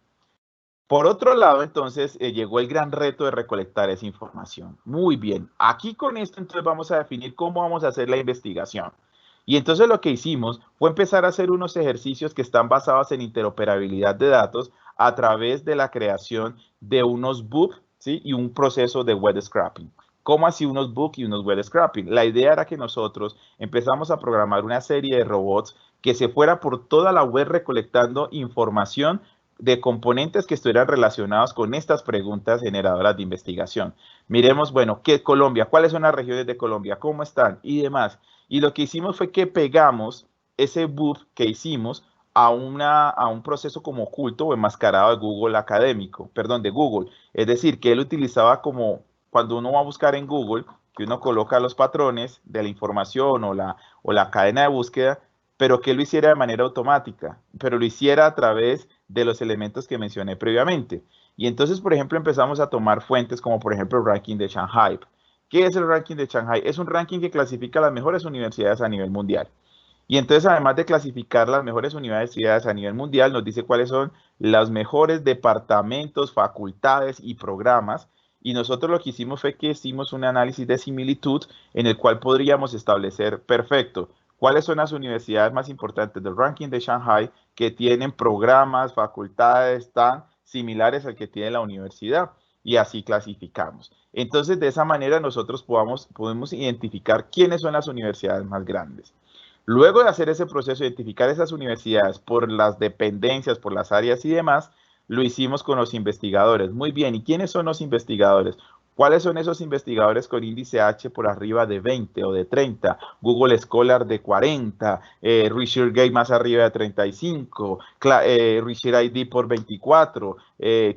Por otro lado, entonces, llegó el gran reto de recolectar esa información. Muy bien, aquí con esto entonces vamos a definir cómo vamos a hacer la investigación. Y entonces lo que hicimos fue empezar a hacer unos ejercicios que están basados en interoperabilidad de datos a través de la creación de unos BUP, ¿sí?, y un proceso de web scraping. ¿Cómo así unos book y unos web scraping? La idea era que nosotros empezamos a programar una serie de robots que se fuera por toda la web recolectando información de componentes que estuvieran relacionados con estas preguntas generadoras de investigación. Miremos, bueno, ¿qué Colombia? ¿Cuáles son las regiones de Colombia? ¿Cómo están? Y demás. Y lo que hicimos fue que pegamos ese book que hicimos a un proceso como oculto o enmascarado de Google académico, perdón, de Google. Es decir, que él utilizaba como cuando uno va a buscar en Google, que uno coloca los patrones de la información o la cadena de búsqueda, pero que lo hiciera de manera automática, pero lo hiciera a través de los elementos que mencioné previamente. Y entonces, por ejemplo, empezamos a tomar fuentes como, por ejemplo, el ranking de Shanghai. ¿Qué es el ranking de Shanghai? Es un ranking que clasifica las mejores universidades a nivel mundial. Y entonces, además de clasificar las mejores universidades a nivel mundial, nos dice cuáles son los mejores departamentos, facultades y programas. Y nosotros lo que hicimos fue que hicimos un análisis de similitud en el cual podríamos establecer, perfecto, cuáles son las universidades más importantes del ranking de Shanghai que tienen programas, facultades tan similares al que tiene la universidad. Y así clasificamos. Entonces, de esa manera nosotros podemos identificar quiénes son las universidades más grandes. Luego de hacer ese proceso, identificar esas universidades por las dependencias, por las áreas y demás, lo hicimos con los investigadores. Muy bien, ¿y quiénes son los investigadores? ¿Cuáles son esos investigadores con índice H por arriba de 20 o de 30? Google Scholar de 40, ResearchGate más arriba de 35, ResearchID por 24,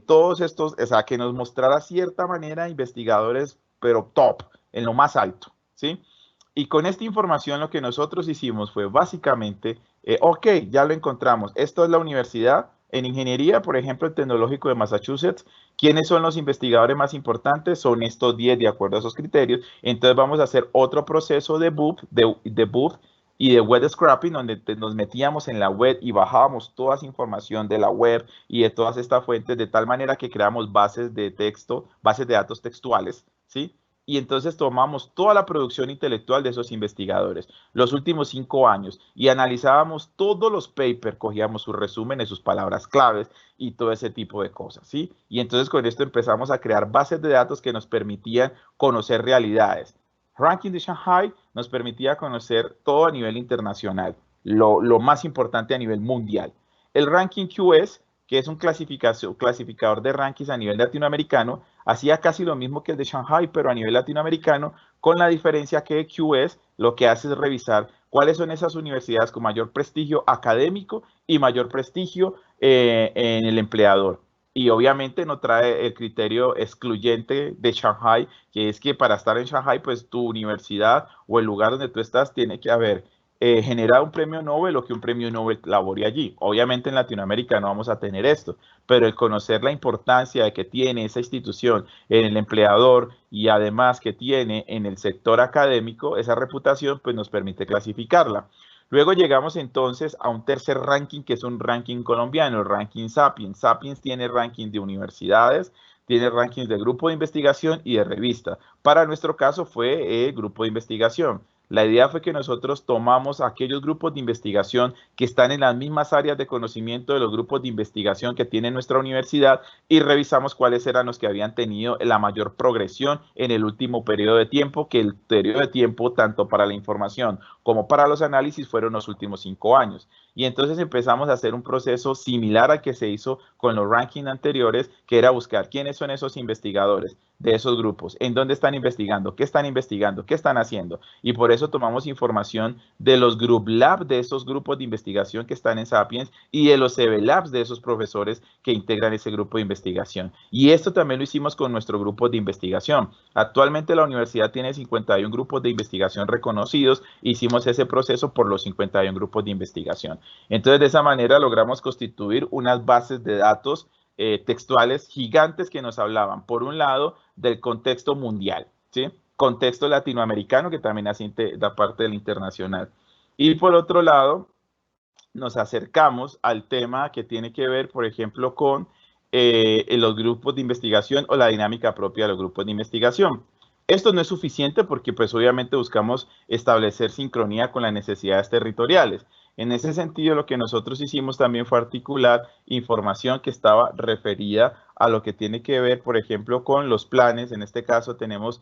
todos estos, o sea, que nos mostrara cierta manera investigadores, pero top, en lo más alto, ¿sí? Y con esta información lo que nosotros hicimos fue básicamente, ok, ya lo encontramos, esto es la universidad, en ingeniería, por ejemplo, el Tecnológico de Massachusetts, ¿quiénes son los investigadores más importantes? Son estos 10 de acuerdo a esos criterios. Entonces vamos a hacer otro proceso de BOOP y de web scraping, donde nos metíamos en la web y bajábamos toda esa información de la web y de todas estas fuentes, de tal manera que creamos bases de texto, bases de datos textuales, ¿sí? Y entonces tomamos toda la producción intelectual de esos investigadores, los últimos 5 años, y analizábamos todos los papers, cogíamos sus resúmenes, sus palabras claves y todo ese tipo de cosas, ¿sí? Y entonces con esto empezamos a crear bases de datos que nos permitían conocer realidades. Ranking de Shanghai nos permitía conocer todo a nivel internacional, lo más importante a nivel mundial. El ranking QS, que es un clasificador de rankings a nivel latinoamericano, hacía casi lo mismo que el de Shanghai, pero a nivel latinoamericano, con la diferencia que QS lo que hace es revisar cuáles son esas universidades con mayor prestigio académico y mayor prestigio en el empleador. Y obviamente no trae el criterio excluyente de Shanghai, que es que para estar en Shanghai, pues tu universidad o el lugar donde tú estás tiene que haber generar un premio Nobel o que un premio Nobel labore allí. Obviamente en Latinoamérica no vamos a tener esto, pero el conocer la importancia de que tiene esa institución en el empleador y además que tiene en el sector académico, esa reputación, pues nos permite clasificarla. Luego llegamos entonces a un tercer ranking, que es un ranking colombiano, el ranking Sapiens. Sapiens tiene ranking de universidades, tiene rankings de grupo de investigación y de revista. Para nuestro caso fue el grupo de investigación. La idea fue que nosotros tomamos aquellos grupos de investigación que están en las mismas áreas de conocimiento de los grupos de investigación que tiene nuestra universidad y revisamos cuáles eran los que habían tenido la mayor progresión en el último periodo de tiempo, que el periodo de tiempo tanto para la información como para los análisis fueron los últimos 5 años. Y entonces empezamos a hacer un proceso similar al que se hizo con los rankings anteriores, que era buscar quiénes son esos investigadores de esos grupos, en dónde están investigando, qué están haciendo. Y por eso tomamos información de los Group Lab, de esos grupos de investigación que están en Sapiens, y de los CB Labs, de esos profesores que integran ese grupo de investigación. Y esto también lo hicimos con nuestro grupo de investigación. Actualmente la universidad tiene 51 grupos de investigación reconocidos. Hicimos ese proceso por los 51 grupos de investigación. Entonces, de esa manera logramos constituir unas bases de datos textuales gigantes que nos hablaban, por un lado, del contexto mundial, ¿sí? Contexto latinoamericano, que también hace da parte del internacional. Y por otro lado, nos acercamos al tema que tiene que ver, por ejemplo, con los grupos de investigación o la dinámica propia de los grupos de investigación. Esto no es suficiente porque, pues, obviamente buscamos establecer sincronía con las necesidades territoriales. En ese sentido, lo que nosotros hicimos también fue articular información que estaba referida a lo que tiene que ver, por ejemplo, con los planes. En este caso tenemos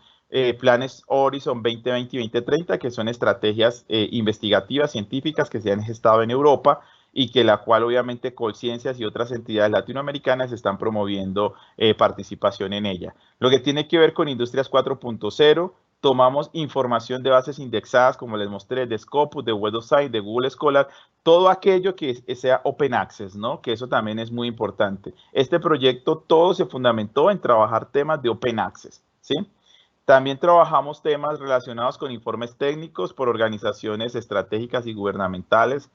planes Horizon 2020 y 2030, que son estrategias investigativas, científicas que se han gestado en Europa y que la cual obviamente Colciencias y otras entidades latinoamericanas están promoviendo participación en ella. Lo que tiene que ver con Industrias 4.0, tomamos información de bases indexadas, como les mostré, de Scopus, de Web of Science, de Google Scholar, todo aquello que sea open access, ¿no? Que eso también es muy importante. Este proyecto todo se fundamentó en trabajar temas de open access, ¿sí? También trabajamos temas relacionados con informes técnicos por organizaciones estratégicas y gubernamentales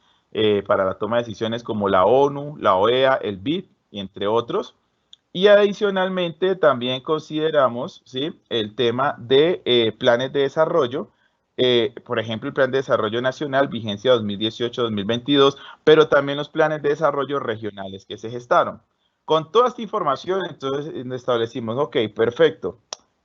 para la toma de decisiones como la ONU, la OEA, el BID, y entre otros. Y adicionalmente también consideramos, ¿sí?, el tema de planes de desarrollo, por ejemplo, el Plan de Desarrollo Nacional, vigencia 2018-2022, pero también los planes de desarrollo regionales que se gestaron. Con toda esta información, entonces establecimos, ok, perfecto,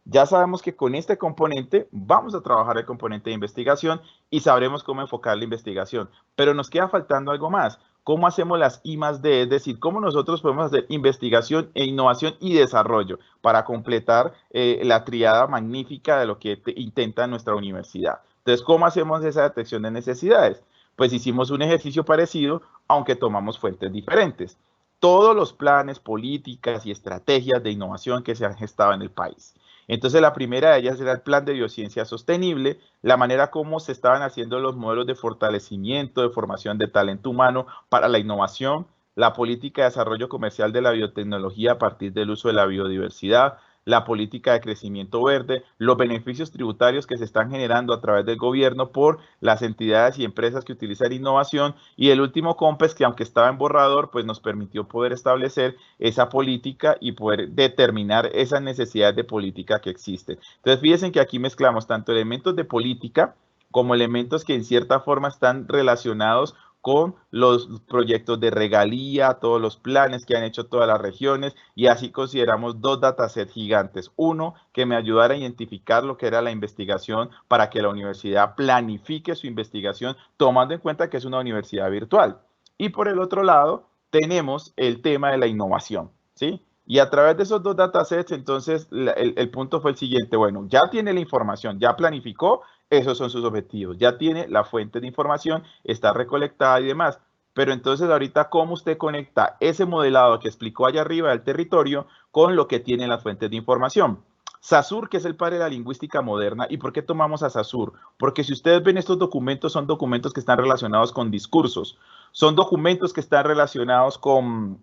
ya sabemos que con este componente vamos a trabajar el componente de investigación y sabremos cómo enfocar la investigación, pero nos queda faltando algo más. ¿Cómo hacemos las I+D? Es decir, cómo nosotros podemos hacer investigación e innovación y desarrollo para completar la triada magnífica de lo que intenta nuestra universidad. Entonces, ¿cómo hacemos esa detección de necesidades? Pues hicimos un ejercicio parecido, aunque tomamos fuentes diferentes. Todos los planes, políticas y estrategias de innovación que se han gestado en el país. Entonces, la primera de ellas era el Plan de Biociencia Sostenible, la manera como se estaban haciendo los modelos de fortalecimiento, de formación de talento humano para la innovación, la política de desarrollo comercial de la biotecnología a partir del uso de la biodiversidad, la política de crecimiento verde, los beneficios tributarios que se están generando a través del gobierno por las entidades y empresas que utilizan innovación, y el último COMPES, que aunque estaba en borrador, pues nos permitió poder establecer esa política y poder determinar esas necesidades de política que existen. Entonces, fíjense que aquí mezclamos tanto elementos de política como elementos que en cierta forma están relacionados con los proyectos de regalía, todos los planes que han hecho todas las regiones, y así consideramos dos datasets gigantes. Uno, que me ayudara a identificar lo que era la investigación para que la universidad planifique su investigación, tomando en cuenta que es una universidad virtual. Y por el otro lado, tenemos el tema de la innovación, ¿sí? Y a través de esos dos datasets, entonces, el punto fue el siguiente: bueno, ya tiene la información, ya planificó, esos son sus objetivos, ya tiene la fuente de información, está recolectada y demás. Pero entonces ahorita, ¿cómo usted conecta ese modelado que explicó allá arriba del territorio con lo que tiene las fuentes de información? Saussure, que es el padre de la lingüística moderna. ¿Y por qué tomamos a Saussure? Porque si ustedes ven estos documentos, son documentos que están relacionados con discursos, son documentos que están relacionados con,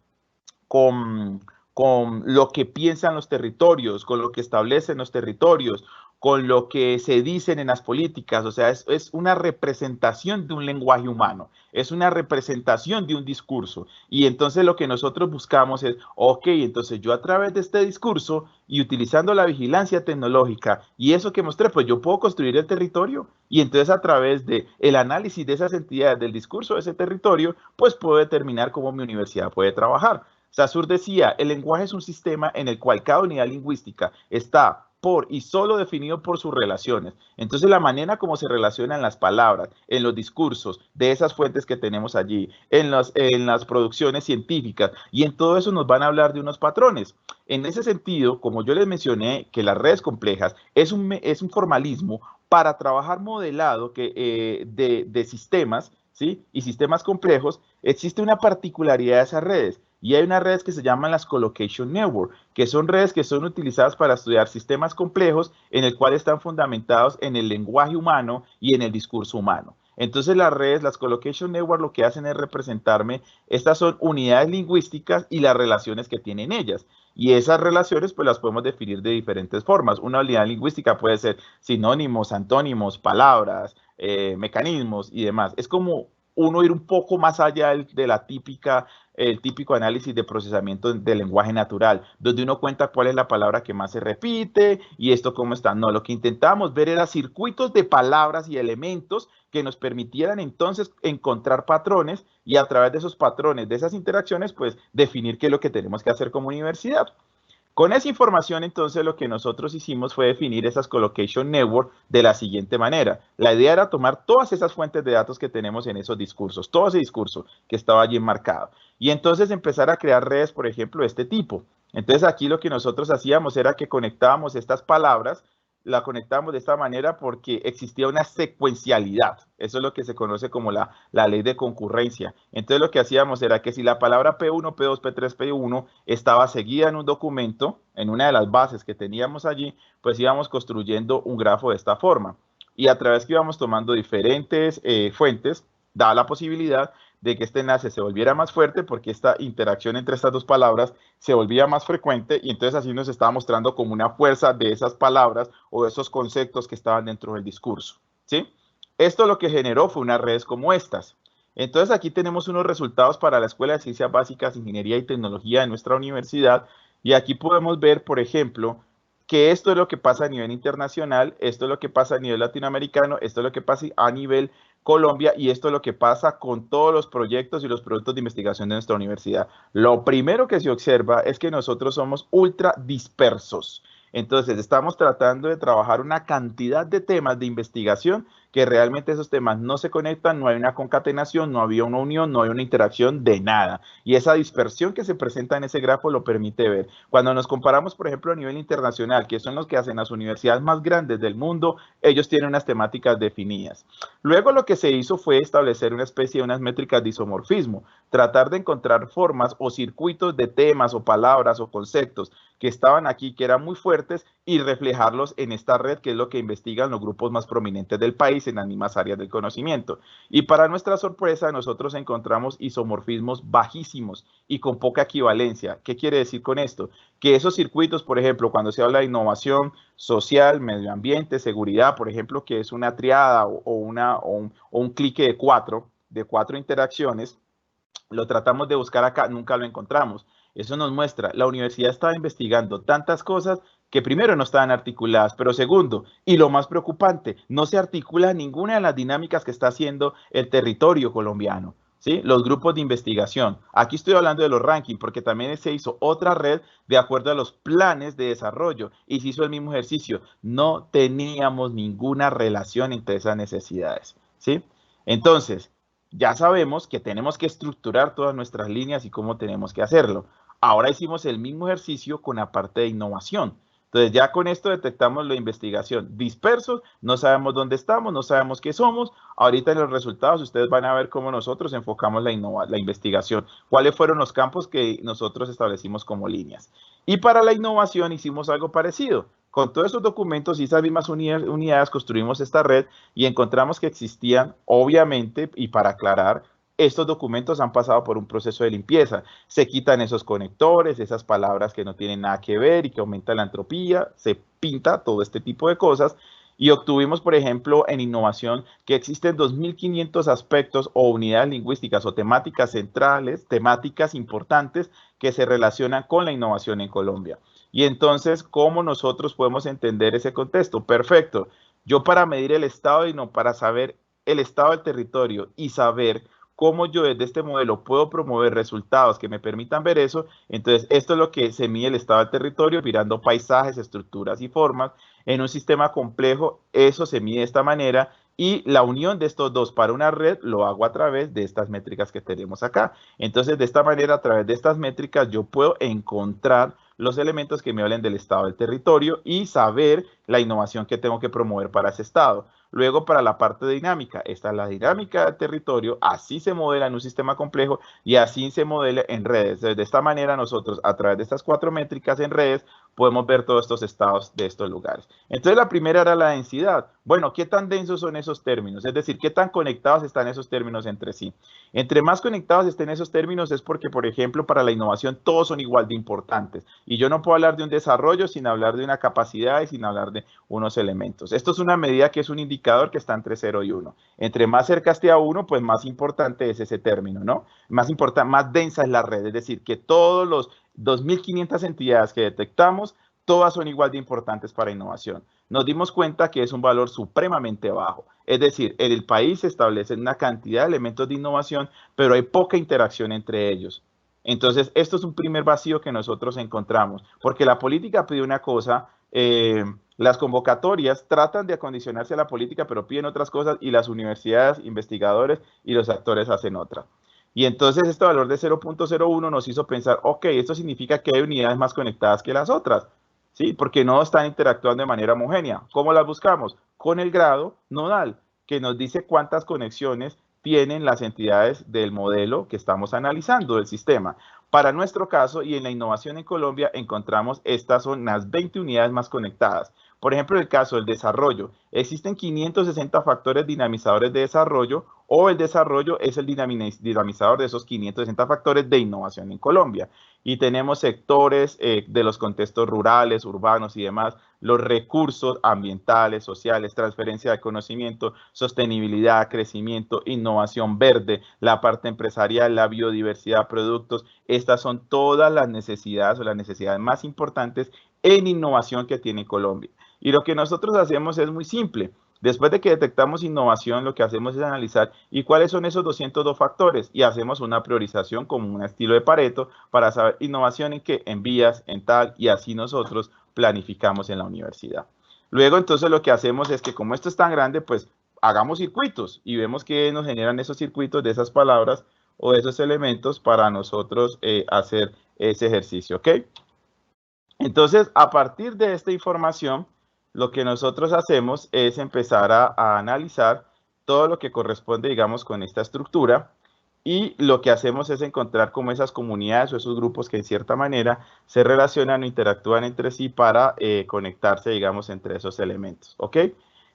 con lo que piensan los territorios, con lo que establecen los territorios, con lo que se dicen en las políticas. O sea, es una representación de un lenguaje humano, es una representación de un discurso. Y entonces lo que nosotros buscamos es, ok, entonces yo a través de este discurso y utilizando la vigilancia tecnológica y eso que mostré, pues yo puedo construir el territorio, y entonces a través del análisis de esas entidades, del discurso de ese territorio, pues puedo determinar cómo mi universidad puede trabajar. Saussure decía, el lenguaje es un sistema en el cual cada unidad lingüística está por y solo definido por sus relaciones. Entonces, la manera como se relacionan las palabras, en los discursos de esas fuentes que tenemos allí, en las producciones científicas, y en todo eso nos van a hablar de unos patrones. En ese sentido, como yo les mencioné, que las redes complejas es un formalismo para trabajar modelado de sistemas, ¿sí? Y sistemas complejos. Existe una particularidad de esas redes. Y hay unas redes que se llaman las Collocation Network, que son redes que son utilizadas para estudiar sistemas complejos en el cual están fundamentados en el lenguaje humano y en el discurso humano. Entonces las redes, las Collocation Network, lo que hacen es representarme, estas son unidades lingüísticas y las relaciones que tienen ellas. Y esas relaciones pues las podemos definir de diferentes formas. Una unidad lingüística puede ser sinónimos, antónimos, palabras, mecanismos y demás. Es como uno ir un poco más allá de la típica, el típico análisis de procesamiento del lenguaje natural, donde uno cuenta cuál es la palabra que más se repite y esto cómo está. No, lo que intentamos ver era circuitos de palabras y elementos que nos permitieran entonces encontrar patrones y a través de esos patrones, de esas interacciones, pues definir qué es lo que tenemos que hacer como universidad. Con esa información, entonces, lo que nosotros hicimos fue definir esas Collocation Network de la siguiente manera. La idea era tomar todas esas fuentes de datos que tenemos en esos discursos, todo ese discurso que estaba allí enmarcado, y entonces empezar a crear redes, por ejemplo, de este tipo. Entonces, aquí lo que nosotros hacíamos era que conectábamos estas palabras, la conectamos de esta manera porque existía una secuencialidad. Eso es lo que se conoce como la ley de concurrencia. Entonces lo que hacíamos era que si la palabra P1, P2, P3, P1 estaba seguida en un documento, en una de las bases que teníamos allí, pues íbamos construyendo un grafo de esta forma. Y a través que íbamos tomando diferentes fuentes, da la posibilidad de que este enlace se volviera más fuerte porque esta interacción entre estas dos palabras se volvía más frecuente y entonces así nos estaba mostrando como una fuerza de esas palabras o de esos conceptos que estaban dentro del discurso, ¿sí? Esto lo que generó fue unas redes como estas. Entonces aquí tenemos unos resultados para la Escuela de Ciencias Básicas, Ingeniería y Tecnología de nuestra universidad y aquí podemos ver, por ejemplo, que esto es lo que pasa a nivel internacional, esto es lo que pasa a nivel latinoamericano, esto es lo que pasa a nivel Colombia y esto es lo que pasa con todos los proyectos y los productos de investigación de nuestra universidad. Lo primero que se observa es que nosotros somos ultra dispersos. Entonces, estamos tratando de trabajar una cantidad de temas de investigación que realmente esos temas no se conectan, no hay una concatenación, no había una unión, no hay una interacción de nada. Y esa dispersión que se presenta en ese grafo lo permite ver. Cuando nos comparamos, por ejemplo, a nivel internacional, que son los que hacen las universidades más grandes del mundo, ellos tienen unas temáticas definidas. Luego lo que se hizo fue establecer una especie de unas métricas de isomorfismo, tratar de encontrar formas o circuitos de temas o palabras o conceptos que estaban aquí, que eran muy fuertes, y reflejarlos en esta red, que es lo que investigan los grupos más prominentes del país en las mismas áreas del conocimiento. Y para nuestra sorpresa, nosotros encontramos isomorfismos bajísimos y con poca equivalencia. ¿Qué quiere decir con esto? Que esos circuitos, por ejemplo, cuando se habla de innovación social, medio ambiente, seguridad, por ejemplo, que es una triada o un clique de cuatro interacciones, lo tratamos de buscar acá, nunca lo encontramos. Eso nos muestra, la universidad estaba investigando tantas cosas que primero no estaban articuladas, pero segundo, y lo más preocupante, no se articula ninguna de las dinámicas que está haciendo el territorio colombiano, ¿sí? Los grupos de investigación. Aquí estoy hablando de los rankings, porque también se hizo otra red de acuerdo a los planes de desarrollo y se hizo el mismo ejercicio. No teníamos ninguna relación entre esas necesidades, ¿sí? Entonces, ya sabemos que tenemos que estructurar todas nuestras líneas y cómo tenemos que hacerlo. Ahora hicimos el mismo ejercicio con la parte de innovación. Entonces ya con esto detectamos la investigación dispersos, no sabemos dónde estamos, no sabemos qué somos. Ahorita en los resultados ustedes van a ver cómo nosotros enfocamos la investigación, cuáles fueron los campos que nosotros establecimos como líneas. Y para la innovación hicimos algo parecido. Con todos esos documentos y esas mismas unidades construimos esta red y encontramos que existían, obviamente, y para aclarar, estos documentos han pasado por un proceso de limpieza. Se quitan esos conectores, esas palabras que no tienen nada que ver y que aumentan la entropía, se pinta todo este tipo de cosas. Y obtuvimos, por ejemplo, en innovación que existen 2.500 aspectos o unidades lingüísticas o temáticas centrales, temáticas importantes que se relacionan con la innovación en Colombia. Y entonces, ¿cómo nosotros podemos entender ese contexto? Perfecto. Yo para medir el estado y no para saber el estado del territorio y saber cómo yo desde este modelo puedo promover resultados que me permitan ver eso, entonces esto es lo que se mide el estado del territorio, mirando paisajes, estructuras y formas. En un sistema complejo, eso se mide de esta manera y la unión de estos dos para una red lo hago a través de estas métricas que tenemos acá. Entonces, de esta manera, a través de estas métricas, yo puedo encontrar los elementos que me hablen del estado del territorio y saber la innovación que tengo que promover para ese estado. Luego, para la parte dinámica, esta es la dinámica del territorio, así se modela en un sistema complejo y así se modela en redes. De esta manera, nosotros, a través de estas 4 métricas en redes, podemos ver todos estos estados de estos lugares. Entonces, la primera era la densidad. Bueno, ¿qué tan densos son esos términos? Es decir, ¿qué tan conectados están esos términos entre sí? Entre más conectados estén esos términos es porque, por ejemplo, para la innovación todos son igual de importantes. Y yo no puedo hablar de un desarrollo sin hablar de una capacidad y sin hablar de unos elementos. Esto es una medida que es un indicador que está entre 0 y 1. Entre más cerca esté a 1, pues más importante es ese término, ¿no? Más importante, más densa es la red. Es decir, que todos los 2.500 entidades que detectamos, todas son igual de importantes para innovación. Nos dimos cuenta que es un valor supremamente bajo. Es decir, en el país se establecen una cantidad de elementos de innovación, pero hay poca interacción entre ellos. Entonces, esto es un primer vacío que nosotros encontramos, porque la política pide una cosa, las convocatorias tratan de acondicionarse a la política, pero piden otras cosas, y las universidades, investigadores y los actores hacen otra. Y entonces este valor de 0.01 nos hizo pensar, ok, esto significa que hay unidades más conectadas que las otras, ¿sí? Porque no están interactuando de manera homogénea. ¿Cómo las buscamos? Con el grado nodal, que nos dice cuántas conexiones tienen las entidades del modelo que estamos analizando del sistema. Para nuestro caso y en la innovación en Colombia encontramos estas son las 20 unidades más conectadas. Por ejemplo, en el caso del desarrollo, existen 560 factores dinamizadores de desarrollo o el desarrollo es el dinamizador de esos 560 factores de innovación en Colombia. Y tenemos sectores de los contextos rurales, urbanos y demás, los recursos ambientales, sociales, transferencia de conocimiento, sostenibilidad, crecimiento, innovación verde, la parte empresarial, la biodiversidad, productos. Estas son todas las necesidades o las necesidades más importantes en innovación que tiene Colombia. Y lo que nosotros hacemos es muy simple. Después de que detectamos innovación, lo que hacemos es analizar y cuáles son esos 202 factores y hacemos una priorización como un estilo de Pareto para saber innovación en qué, en vías, en tal, y así nosotros planificamos en la universidad. Luego, entonces, lo que hacemos es que como esto es tan grande, pues hagamos circuitos y vemos que nos generan esos circuitos de esas palabras o de esos elementos para nosotros hacer ese ejercicio, ¿ok? Entonces, a partir de esta información, lo que nosotros hacemos es empezar a analizar todo lo que corresponde, digamos, con esta estructura y lo que hacemos es encontrar como esas comunidades o esos grupos que en cierta manera se relacionan o interactúan entre sí para conectarse, digamos, entre esos elementos, ¿ok?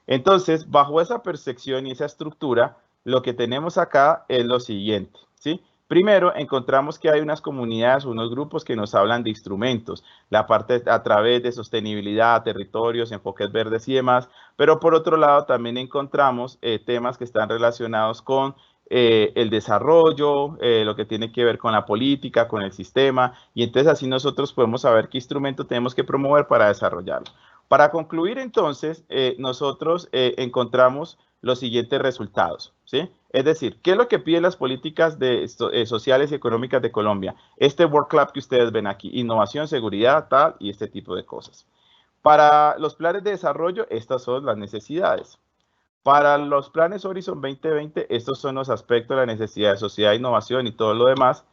Entonces, bajo esa percepción y esa estructura, lo que tenemos acá es lo siguiente, ¿sí? Primero, encontramos que hay unas comunidades, unos grupos que nos hablan de instrumentos, la parte a través de sostenibilidad, territorios, enfoques verdes y demás, pero por otro lado también encontramos temas que están relacionados con el desarrollo, lo que tiene que ver con la política, con el sistema, y entonces así nosotros podemos saber qué instrumento tenemos que promover para desarrollarlo. Para concluir entonces, nosotros encontramos los siguientes resultados, ¿sí? Es decir, ¿qué es lo que piden las políticas sociales y económicas de Colombia? Este World Club que ustedes ven aquí, innovación, seguridad, tal, y este tipo de cosas. Para los planes de desarrollo, estas son las necesidades. Para los planes Horizon 2020, estos son los aspectos de la necesidad de sociedad, innovación y todo lo demás.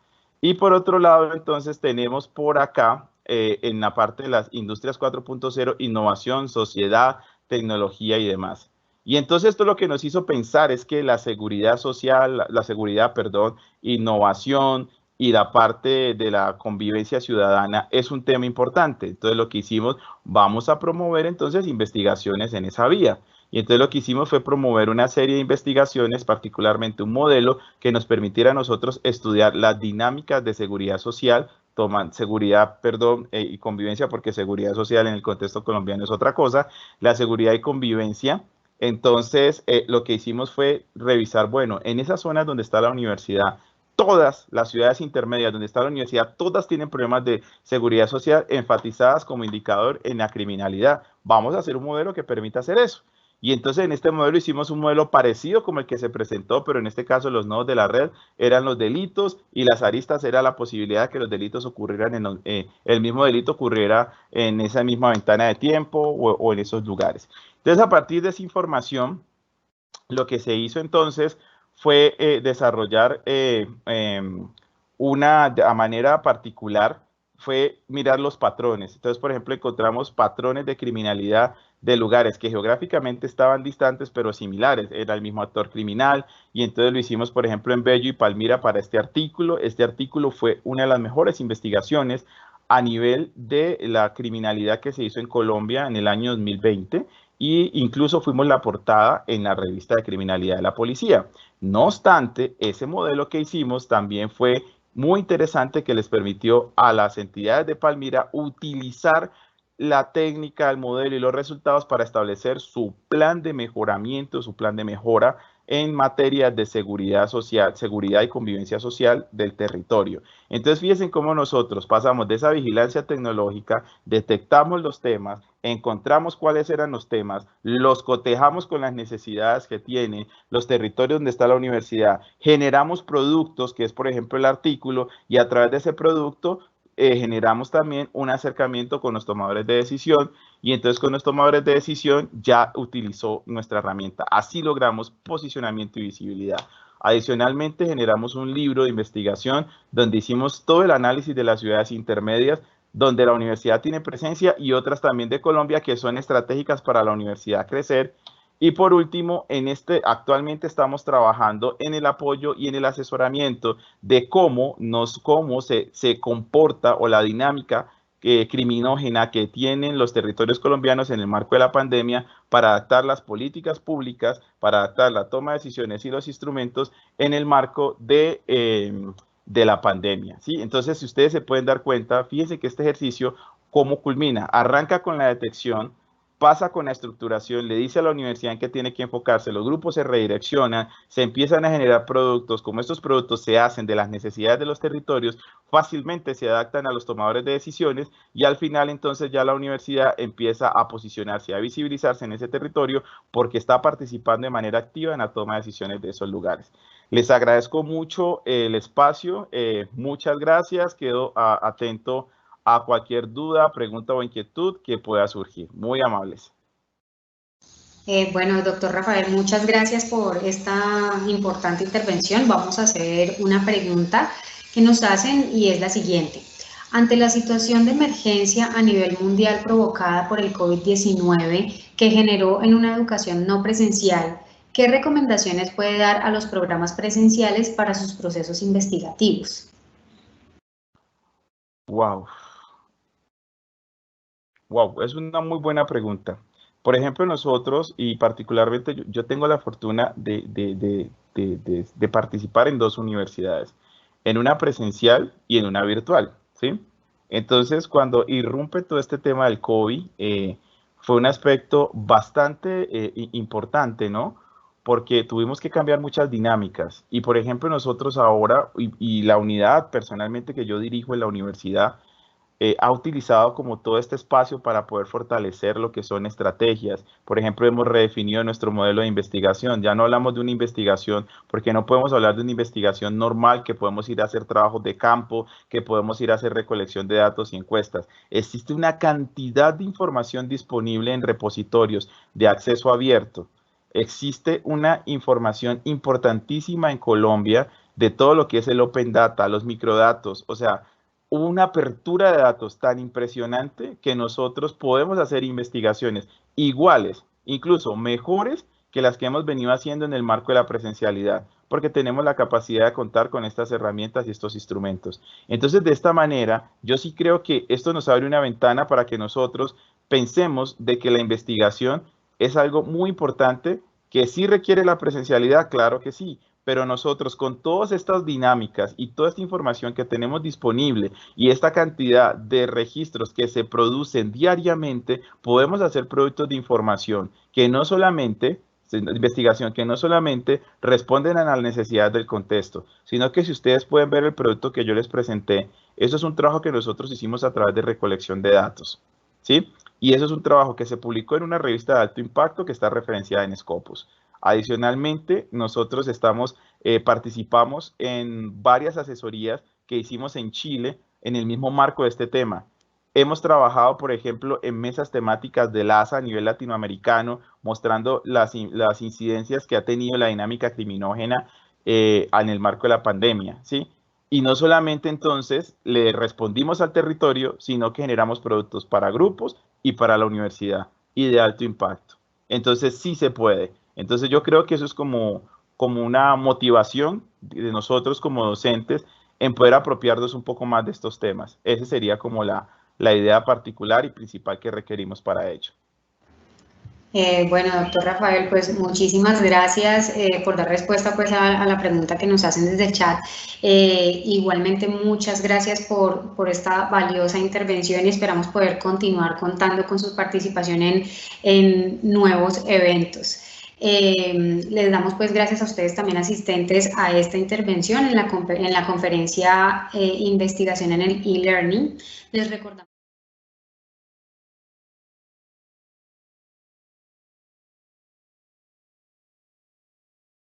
Y por otro lado, entonces, tenemos por acá, en la parte de las industrias 4.0, innovación, sociedad, tecnología y demás. Y entonces esto lo que nos hizo pensar es que la seguridad social, la seguridad, perdón, innovación y la parte de la convivencia ciudadana es un tema importante. Entonces lo que hicimos, vamos a promover entonces investigaciones en esa vía. Y entonces lo que hicimos fue promover una serie de investigaciones, particularmente un modelo que nos permitiera a nosotros estudiar las dinámicas de seguridad social, seguridad, perdón, y convivencia, porque seguridad social en el contexto colombiano es otra cosa, la seguridad y convivencia. Entonces, lo que hicimos fue revisar, bueno, en esas zonas donde está la universidad, todas las ciudades intermedias donde está la universidad, todas tienen problemas de seguridad social enfatizadas como indicador en la criminalidad. Vamos a hacer un modelo que permita hacer eso. Y entonces en este modelo hicimos un modelo parecido como el que se presentó, pero en este caso los nodos de la red eran los delitos y las aristas era la posibilidad de que los delitos ocurrieran el mismo delito ocurriera en esa misma ventana de tiempo o en esos lugares. Entonces a partir de esa información, lo que se hizo entonces fue desarrollar a manera particular, fue mirar los patrones. Entonces, por ejemplo, encontramos patrones de criminalidad de lugares que geográficamente estaban distantes pero similares, era el mismo actor criminal y entonces lo hicimos por ejemplo en Bello y Palmira para este artículo fue una de las mejores investigaciones a nivel de la criminalidad que se hizo en Colombia en el año 2020 y incluso fuimos la portada en la revista de criminalidad de la policía. No obstante, ese modelo que hicimos también fue muy interesante que les permitió a las entidades de Palmira utilizar la técnica, el modelo y los resultados para establecer su plan de mejoramiento, su plan de mejora en materia de seguridad social, seguridad y convivencia social del territorio. Entonces, fíjense cómo nosotros pasamos de esa vigilancia tecnológica, detectamos los temas, encontramos cuáles eran los temas, los cotejamos con las necesidades que tienen los territorios donde está la universidad, generamos productos, que es por ejemplo el artículo, y a través de ese producto generamos también un acercamiento con los tomadores de decisión, y entonces con los tomadores de decisión ya utilizó nuestra herramienta. Así logramos posicionamiento y visibilidad. Adicionalmente, generamos un libro de investigación donde hicimos todo el análisis de las ciudades intermedias, donde la universidad tiene presencia, y otras también de Colombia que son estratégicas para la universidad crecer. Y por último, actualmente estamos trabajando en el apoyo y en el asesoramiento de cómo se comporta, o la dinámica criminógena que tienen los territorios colombianos en el marco de la pandemia, para adaptar las políticas públicas, para adaptar la toma de decisiones y los instrumentos en el marco de la pandemia, ¿sí? Entonces, si ustedes se pueden dar cuenta, fíjense que este ejercicio, ¿cómo culmina? Arranca con la detección, pasa con la estructuración, le dice a la universidad en qué tiene que enfocarse, los grupos se redireccionan, se empiezan a generar productos. Como estos productos se hacen de las necesidades de los territorios, fácilmente se adaptan a los tomadores de decisiones, y al final entonces ya la universidad empieza a posicionarse, a visibilizarse en ese territorio, porque está participando de manera activa en la toma de decisiones de esos lugares. Les agradezco mucho el espacio, muchas gracias, quedo atento a cualquier duda, pregunta o inquietud que pueda surgir. Muy amables. Bueno, doctor Rafael, muchas gracias por esta importante intervención. Vamos a hacer una pregunta que nos hacen, y es la siguiente. Ante la situación de emergencia a nivel mundial provocada por el COVID-19 que generó en una educación no presencial, ¿qué recomendaciones puede dar a los programas presenciales para sus procesos investigativos? Wow, es una muy buena pregunta. Por ejemplo, nosotros, y particularmente yo tengo la fortuna de participar en dos universidades, en una presencial y en una virtual, ¿sí? Entonces, cuando irrumpe todo este tema del COVID, fue un aspecto bastante importante, ¿no? Porque tuvimos que cambiar muchas dinámicas. Y, por ejemplo, nosotros ahora, y la unidad personalmente que yo dirijo en la universidad, ha utilizado como todo este espacio para poder fortalecer lo que son estrategias. Por ejemplo, hemos redefinido nuestro modelo de investigación. Ya no hablamos de una investigación, porque no podemos hablar de una investigación normal, que podemos ir a hacer trabajos de campo, que podemos ir a hacer recolección de datos y encuestas. Existe una cantidad de información disponible en repositorios de acceso abierto. Existe una información importantísima en Colombia de todo lo que es el Open Data, los microdatos, o sea, una apertura de datos tan impresionante que nosotros podemos hacer investigaciones iguales, incluso mejores, que las que hemos venido haciendo en el marco de la presencialidad, porque tenemos la capacidad de contar con estas herramientas y estos instrumentos. Entonces, de esta manera, yo sí creo que esto nos abre una ventana para que nosotros pensemos de que la investigación es algo muy importante, que sí requiere la presencialidad, claro que sí, pero nosotros, con todas estas dinámicas y toda esta información que tenemos disponible, y esta cantidad de registros que se producen diariamente, podemos hacer productos de información que no solamente, investigación, que no solamente responden a las necesidades del contexto, sino que, si ustedes pueden ver el producto que yo les presenté, eso es un trabajo que nosotros hicimos a través de recolección de datos, ¿sí? Y eso es un trabajo que se publicó en una revista de alto impacto que está referenciada en Scopus. Adicionalmente, nosotros participamos en varias asesorías que hicimos en Chile en el mismo marco de este tema. Hemos trabajado, por ejemplo, en mesas temáticas del ASA a nivel latinoamericano, mostrando las incidencias que ha tenido la dinámica criminógena en el marco de la pandemia, ¿sí? Y no solamente entonces le respondimos al territorio, sino que generamos productos para grupos y para la universidad, y de alto impacto. Entonces, sí se puede. Entonces, yo creo que eso es como una motivación de nosotros como docentes en poder apropiarnos un poco más de estos temas. Esa sería como la idea particular y principal que requerimos para ello. Bueno, doctor Rafael, pues muchísimas gracias por dar respuesta pues a la pregunta que nos hacen desde el chat. Igualmente, muchas gracias por esta valiosa intervención, y esperamos poder continuar contando con su participación en nuevos eventos. Les damos pues gracias a ustedes también asistentes a esta intervención en la conferencia Investigación en el e-Learning. Les recordamos